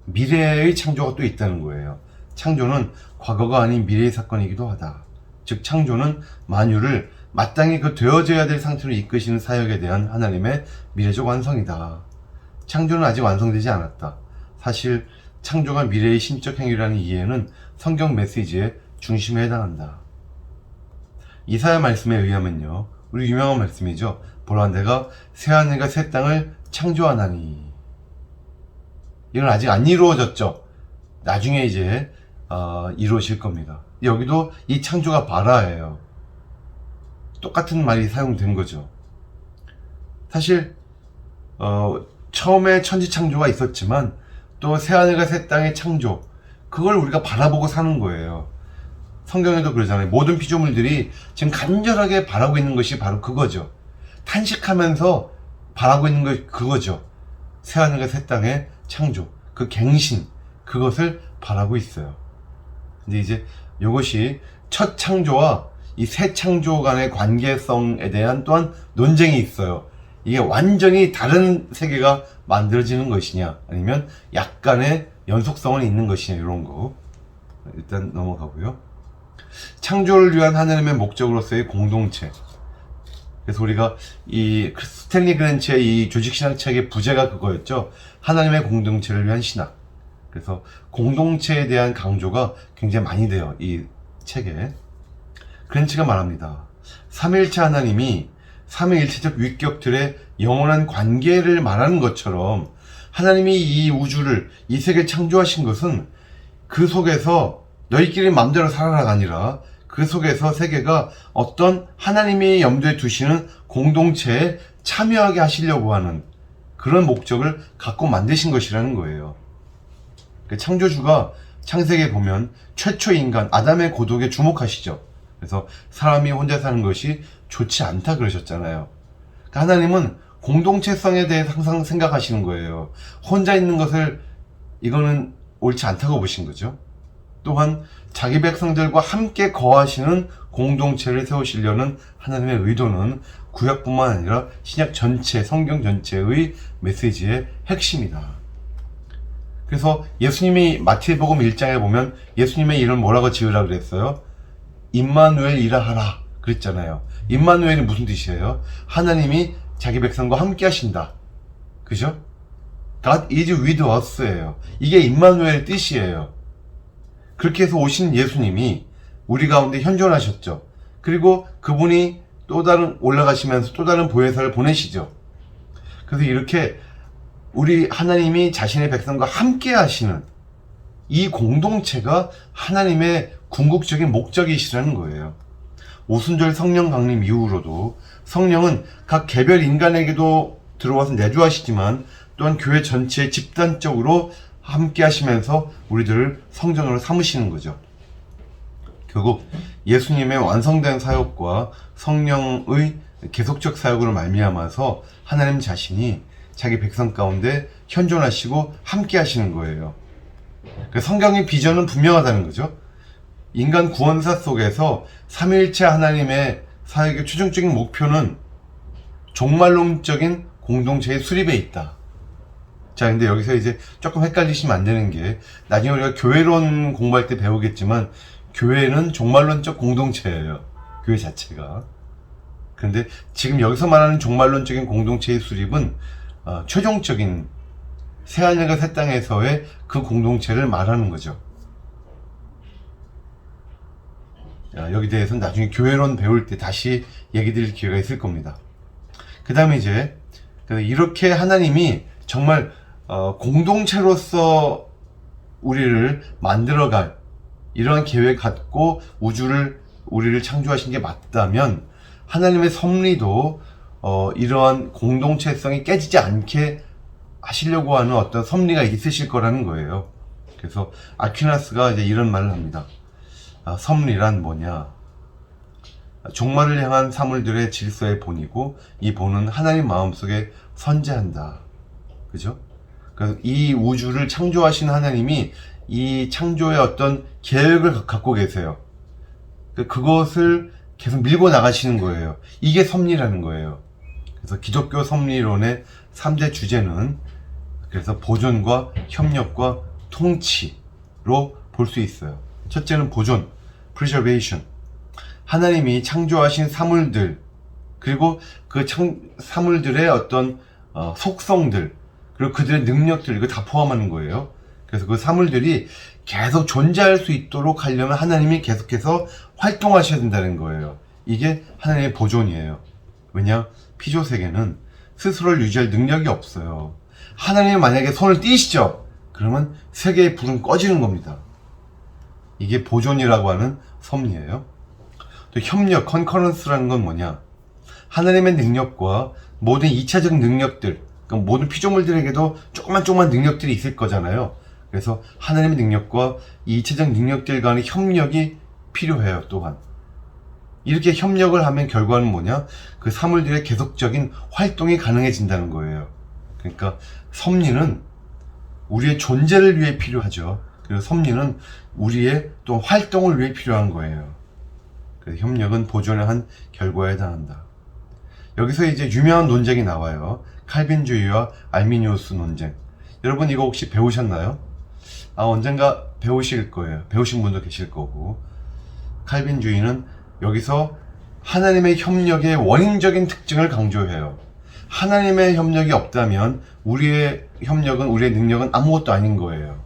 [SPEAKER 1] 미래의 창조가 또 있다는 거예요. 창조는 과거가 아닌 미래의 사건이기도 하다. 즉 창조는 만유를 마땅히 그 되어져야 될 상태로 이끄시는 사역에 대한 하나님의 미래적 완성이다. 창조는 아직 완성되지 않았다. 사실 창조가 미래의 신적 행위라는 이해는 성경 메시지의 중심에 해당한다. 이사야 말씀에 의하면요, 우리 유명한 말씀이죠. 보라, 내가 새하늘과 새 땅을 창조하나니. 이건 아직 안 이루어졌죠. 나중에 이제 이루어질 겁니다. 여기도 이 창조가 바라예요. 똑같은 말이 사용된 거죠. 사실 처음에 천지 창조가 있었지만 또 새하늘과 새 땅의 창조, 그걸 우리가 바라보고 사는 거예요. 성경에도 그러잖아요. 모든 피조물들이 지금 간절하게 바라고 있는 것이 바로 그거죠. 탄식하면서 바라고 있는 것이 그거죠. 새하늘과 새 땅의 창조, 그 갱신, 그것을 바라고 있어요. 근데 이제 이것이 첫 창조와 이 새 창조 간의 관계성에 대한 또한 논쟁이 있어요. 이게 완전히 다른 세계가 만들어지는 것이냐, 아니면 약간의 연속성은 있는 것이냐, 이런 거 일단 넘어가고요. 창조를 위한 하나님의 목적으로서의 공동체. 그래서 우리가 이 스탠리 그랜치의 이 조직신학 책의 부제가 그거였죠. 하나님의 공동체를 위한 신학. 그래서 공동체에 대한 강조가 굉장히 많이 돼요. 이 책에. 그랜치가 말합니다. 삼위일체 하나님이 삼위일체적 위격들의 영원한 관계를 말하는 것처럼 하나님이 이 우주를, 이 세계를 창조하신 것은 그 속에서 너희끼리 마음대로 살아라가 아니라 그 속에서 세계가 어떤 하나님이 염두에 두시는 공동체에 참여하게 하시려고 하는 그런 목적을 갖고 만드신 것이라는 거예요. 창조주가 창세기에 보면 최초 인간 아담의 고독에 주목하시죠. 그래서 사람이 혼자 사는 것이 좋지 않다 그러셨잖아요. 그러니까 하나님은 공동체성에 대해서 항상 생각하시는 거예요. 혼자 있는 것을 이거는 옳지 않다고 보신 거죠. 또한 자기 백성들과 함께 거하시는 공동체를 세우시려는 하나님의 의도는 구약뿐만 아니라 신약 전체, 성경 전체의 메시지의 핵심이다. 그래서 예수님이 마태복음 1장에 보면 예수님의 이름을 뭐라고 지으라 그랬어요? 임마누엘이라 하라 그랬잖아요. 임마누엘이 무슨 뜻이에요? 하나님이 자기 백성과 함께 하신다. 그죠? God is with us예요. 이게 임마누엘의 뜻이에요. 그렇게 해서 오신 예수님이 우리 가운데 현존하셨죠. 그리고 그분이 또 다른 올라가시면서 또 다른 보혜사를 보내시죠. 그래서 이렇게 우리 하나님이 자신의 백성과 함께 하시는 이 공동체가 하나님의 궁극적인 목적이시라는 거예요. 오순절 성령 강림 이후로도 성령은 각 개별 인간에게도 들어와서 내주하시지만 또한 교회 전체에 집단적으로 함께 하시면서 우리들을 성전으로 삼으시는 거죠. 결국 예수님의 완성된 사역과 성령의 계속적 사역으로 말미암아서 하나님 자신이 자기 백성 가운데 현존하시고 함께 하시는 거예요. 성경의 비전은 분명하다는 거죠. 인간 구원사 속에서 삼위일체 하나님의 사역의 최종적인 목표는 종말론적인 공동체의 수립에 있다. 자, 근데 여기서 이제 조금 헷갈리시면 안 되는 게, 나중에 우리가 교회론 공부할 때 배우겠지만 교회는 종말론적 공동체예요. 교회 자체가. 그런데 지금 여기서 말하는 종말론적인 공동체의 수립은 최종적인 새하늘과 새 땅에서의 그 공동체를 말하는 거죠. 여기 대해서는 나중에 교회론 배울 때 다시 얘기 드릴 기회가 있을 겁니다. 그 다음에 이제 이렇게 하나님이 정말 공동체로서 우리를 만들어갈 이러한 계획 갖고 우리를 창조하신 게 맞다면 하나님의 섭리도 이러한 공동체성이 깨지지 않게 하시려고 하는 어떤 섭리가 있으실 거라는 거예요. 그래서 아퀴나스가 이제 이런 말을 합니다. 섭리란 뭐냐? 종말을 향한 사물들의 질서의 본이고 이 본은 하나님 마음속에 선재한다. 그죠? 그래서 이 우주를 창조하신 하나님이 이 창조의 어떤 계획을 갖고 계세요. 그것을 계속 밀고 나가시는 거예요. 이게 섭리라는 거예요. 그래서 기독교 섭리론의 3대 주제는 그래서 보존과 협력과 통치로 볼 수 있어요. 첫째는 보존, preservation. 하나님이 창조하신 사물들, 그리고 그 사물들의 어떤 속성들, 그리고 그들의 능력들, 이거 다 포함하는 거예요. 그래서 그 사물들이 계속 존재할 수 있도록 하려면 하나님이 계속해서 활동하셔야 된다는 거예요. 이게 하나님의 보존이에요. 왜냐? 피조세계는 스스로를 유지할 능력이 없어요. 하나님이 만약에 손을 띄시죠? 그러면 세계의 불은 꺼지는 겁니다. 이게 보존이라고 하는 섭리예요. 또 협력, 컨커런스라는 건 뭐냐? 하나님의 능력과 모든 2차적 능력들, 그러니까 모든 피조물들에게도 조그만 능력들이 있을 거잖아요. 그래서 하나님의 능력과 이 2차적 능력들 간의 협력이 필요해요. 또한 이렇게 협력을 하면 결과는 뭐냐? 그 사물들의 계속적인 활동이 가능해진다는 거예요. 그러니까 섭리는 우리의 존재를 위해 필요하죠. 그리고 섭리는 우리의 또 활동을 위해 필요한 거예요. 그래서 협력은 보존의 한 결과에 해당한다. 여기서 이제 유명한 논쟁이 나와요. 칼빈주의와 알미니우스 논쟁. 여러분 이거 혹시 배우셨나요? 언젠가 배우실 거예요. 배우신 분도 계실 거고. 칼빈주의는 여기서 하나님의 협력의 원인적인 특징을 강조해요. 하나님의 협력이 없다면 우리의 협력은, 우리의 능력은 아무것도 아닌 거예요.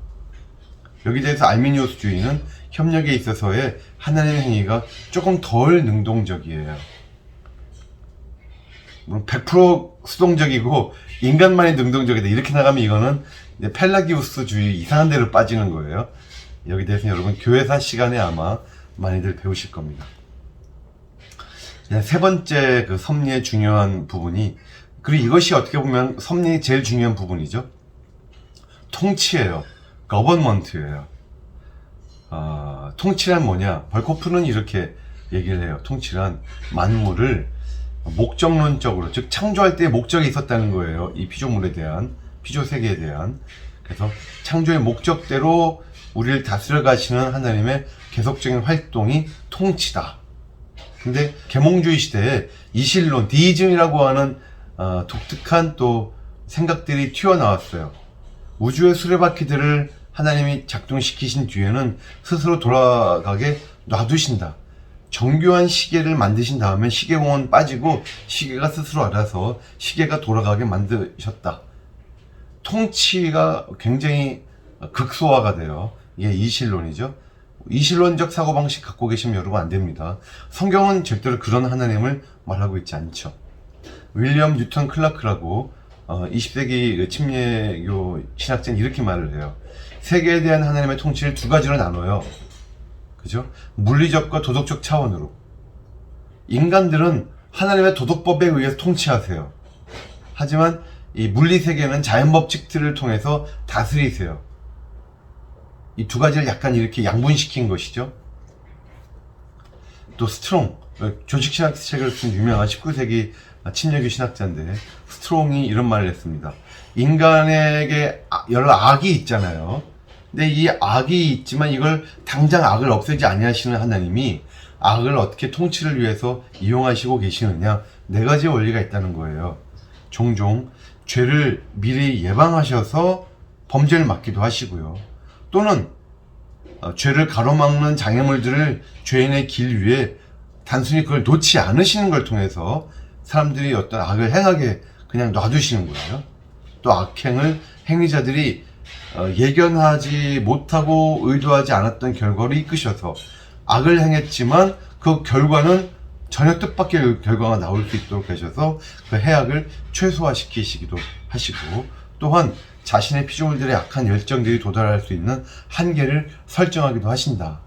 [SPEAKER 1] 여기 대해서 알미니우스주의는 협력에 있어서의 하나님의 행위가 조금 덜 능동적이에요. 물론 100% 수동적이고 인간만이 능동적이다 이렇게 나가면 이거는 이제 펠라기우스주의 이상한 데로 빠지는 거예요. 여기 대해서 여러분 교회사 시간에 아마 많이들 배우실 겁니다. 세 번째 그 섭리의 중요한 부분이, 그리고 이것이 어떻게 보면 섭리의 제일 중요한 부분이죠. 통치예요. 거버먼트예요. 통치란 뭐냐? 벌코프는 이렇게 얘기를 해요. 통치란 만물을 목적론적으로, 즉 창조할 때 목적이 있었다는 거예요. 이 피조물에 대한, 피조 세계에 대한. 그래서 창조의 목적대로 우리를 다스려 가시는 하나님의 계속적인 활동이 통치다. 근데 계몽주의 시대에 이실론, 디이즘이라고 하는 독특한 또 생각들이 튀어나왔어요. 우주의 수레바퀴들을 하나님이 작동시키신 뒤에는 스스로 돌아가게 놔두신다. 정교한 시계를 만드신 다음에 시계공은 빠지고 시계가 스스로 알아서 시계가 돌아가게 만드셨다. 통치가 굉장히 극소화가 돼요. 이게 이실론이죠. 이실론적 사고방식 갖고 계시면 여러분 안 됩니다. 성경은 절대로 그런 하나님을 말하고 있지 않죠. 윌리엄 뉴턴 클라크라고 20세기 침례교 신학자는 이렇게 말을 해요. 세계에 대한 하나님의 통치를 두 가지로 나눠요. 그죠? 물리적과 도덕적 차원으로. 인간들은 하나님의 도덕법에 의해서 통치하세요. 하지만 이 물리세계는 자연법칙들을 통해서 다스리세요. 이 두 가지를 약간 이렇게 양분시킨 것이죠. 또 스트롱, 조직신학 책을 쓴 유명한 19세기 침례교 신학자인데, 스트롱이 이런 말을 했습니다. 인간에게 여러 악이 있잖아요. 근데 이 악이 있지만 이걸 당장 악을 없애지 아니하시는 하나님이 악을 어떻게 통치를 위해서 이용하시고 계시느냐, 네 가지 원리가 있다는 거예요. 종종 죄를 미리 예방하셔서 범죄를 막기도 하시고요. 또는 죄를 가로막는 장애물들을 죄인의 길 위에 단순히 그걸 놓지 않으시는 걸 통해서 사람들이 어떤 악을 행하게 그냥 놔두시는 거예요. 또 악행을 행위자들이 예견하지 못하고 의도하지 않았던 결과로 이끄셔서 악을 행했지만 그 결과는 전혀 뜻밖의 결과가 나올 수 있도록 하셔서 그 해악을 최소화시키시기도 하시고, 또한 자신의 피조물들의 악한 열정들이 도달할 수 있는 한계를 설정하기도 하신다.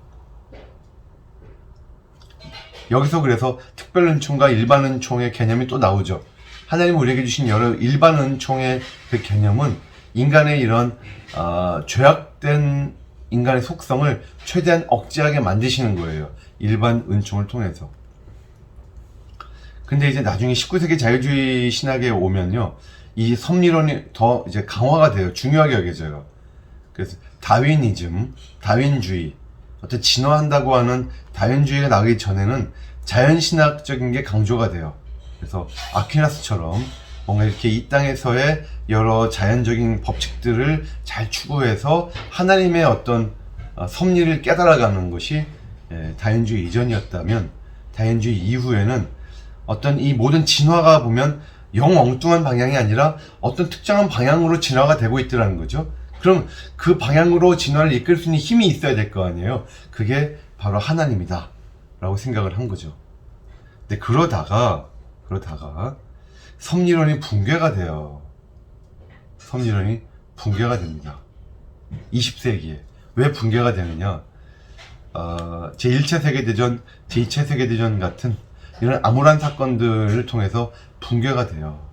[SPEAKER 1] 여기서 그래서 특별 은총과 일반 은총의 개념이 또 나오죠. 하나님이 우리에게 주신 여러 일반 은총의 그 개념은 인간의 이런 죄악된 인간의 속성을 최대한 억제하게 만드시는 거예요. 일반 은총을 통해서. 근데 이제 나중에 19세기 자유주의 신학에 오면요, 이 섭리론이 더 이제 강화가 돼요. 중요하게 여겨져요. 그래서 다윈이즘, 다윈주의, 어떤 진화한다고 하는 다윈주의가 나오기 전에는 자연신학적인 게 강조가 돼요. 그래서 아퀴나스처럼 뭔가 이렇게 이 땅에서의 여러 자연적인 법칙들을 잘 추구해서 하나님의 어떤 섭리를 깨달아가는 것이 다윈주의 이전이었다면, 다윈주의 이후에는 어떤 이 모든 진화가 보면 영 엉뚱한 방향이 아니라 어떤 특정한 방향으로 진화가 되고 있더라는 거죠. 그럼 그 방향으로 진화를 이끌 수 있는 힘이 있어야 될 거 아니에요. 그게 바로 하나님이다 라고 생각을 한 거죠. 근데 그러다가 섭리론이 붕괴가 돼요. 섭리론이 붕괴가 됩니다. 20세기에. 왜 붕괴가 되느냐? 제1차 세계대전, 제2차 세계대전 같은 이런 암울한 사건들을 통해서 붕괴가 돼요.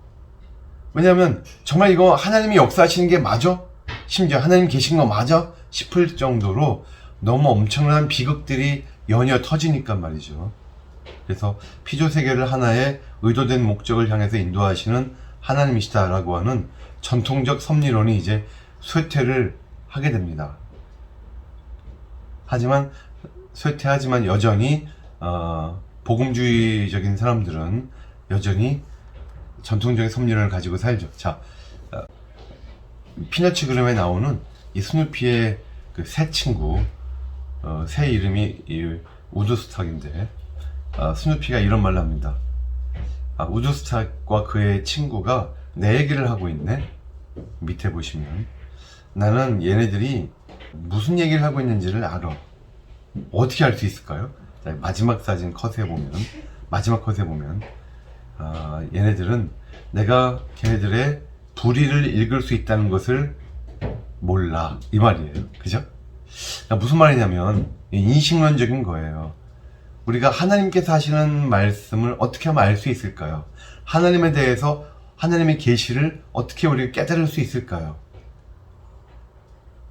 [SPEAKER 1] 왜냐하면 정말 이거 하나님이 역사하시는 게 맞아? 심지어 하나님 계신 거 맞아? 싶을 정도로 너무 엄청난 비극들이 연이어 터지니까 말이죠. 그래서 피조세계를 하나의 의도된 목적을 향해서 인도하시는 하나님이시다라고 하는 전통적 섭리론이 이제 쇠퇴를 하게 됩니다. 하지만 여전히 복음주의적인 사람들은 여전히 전통적인 섭리론을 가지고 살죠. 자, 피너츠 그림에 나오는 이 스누피의 그 새 친구, 새 이름이 이 우드스탁인데, 스누피가 이런 말을 합니다. 우드스탁과 그의 친구가 내 얘기를 하고 있네. 밑에 보시면 나는 얘네들이 무슨 얘기를 하고 있는지를 알아. 어떻게 알 수 있을까요? 자, 마지막 컷에 보면 얘네들은 내가 걔네들의 불의를 읽을 수 있다는 것을 몰라, 이 말이에요. 그죠? 무슨 말이냐면 인식론적인 거예요. 우리가 하나님께서 하시는 말씀을 어떻게 하면 알 수 있을까요? 하나님에 대해서 하나님의 계시를 어떻게 우리가 깨달을 수 있을까요?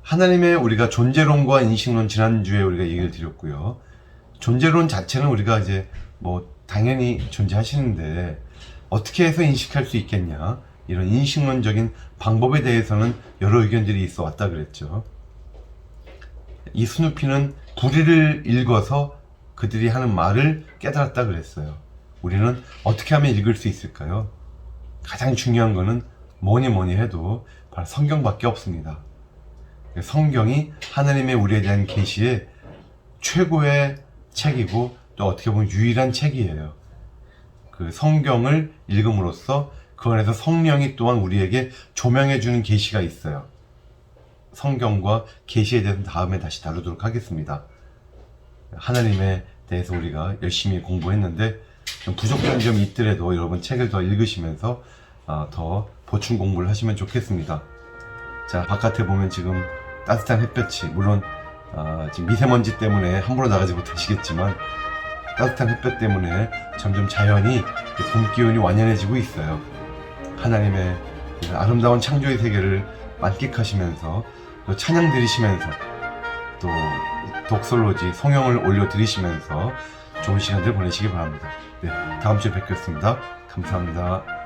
[SPEAKER 1] 하나님의 우리가 존재론과 인식론, 지난주에 우리가 얘기를 드렸고요. 존재론 자체는 우리가 이제 당연히 존재하시는데 어떻게 해서 인식할 수 있겠냐, 이런 인식론적인 방법에 대해서는 여러 의견들이 있어 왔다 그랬죠. 이 스누피는 불의를 읽어서 그들이 하는 말을 깨달았다 그랬어요. 우리는 어떻게 하면 읽을 수 있을까요? 가장 중요한 거는 뭐니 해도 바로 성경밖에 없습니다. 성경이 하나님의 우리에 대한 계시의 최고의 책이고 또 어떻게 보면 유일한 책이에요. 그 성경을 읽음으로써 그 안에서 성령이 또한 우리에게 조명해 주는 계시가 있어요. 성경과 계시에 대해서는 다음에 다시 다루도록 하겠습니다. 하나님에 대해서 우리가 열심히 공부했는데 좀 부족한 점이 있더라도 여러분 책을 더 읽으시면서 더 보충 공부를 하시면 좋겠습니다. 자, 바깥에 보면 지금 따뜻한 햇볕이, 물론 지금 미세먼지 때문에 함부로 나가지 못하시겠지만 따뜻한 햇볕 때문에 점점 자연이 봄 기운이 완연해지고 있어요. 하나님의 아름다운 창조의 세계를 만끽하시면서 또 찬양 드리시면서 또 독설로지 성령을 올려 드리시면서 좋은 시간들 보내시기 바랍니다. 네, 다음 주에 뵙겠습니다. 감사합니다.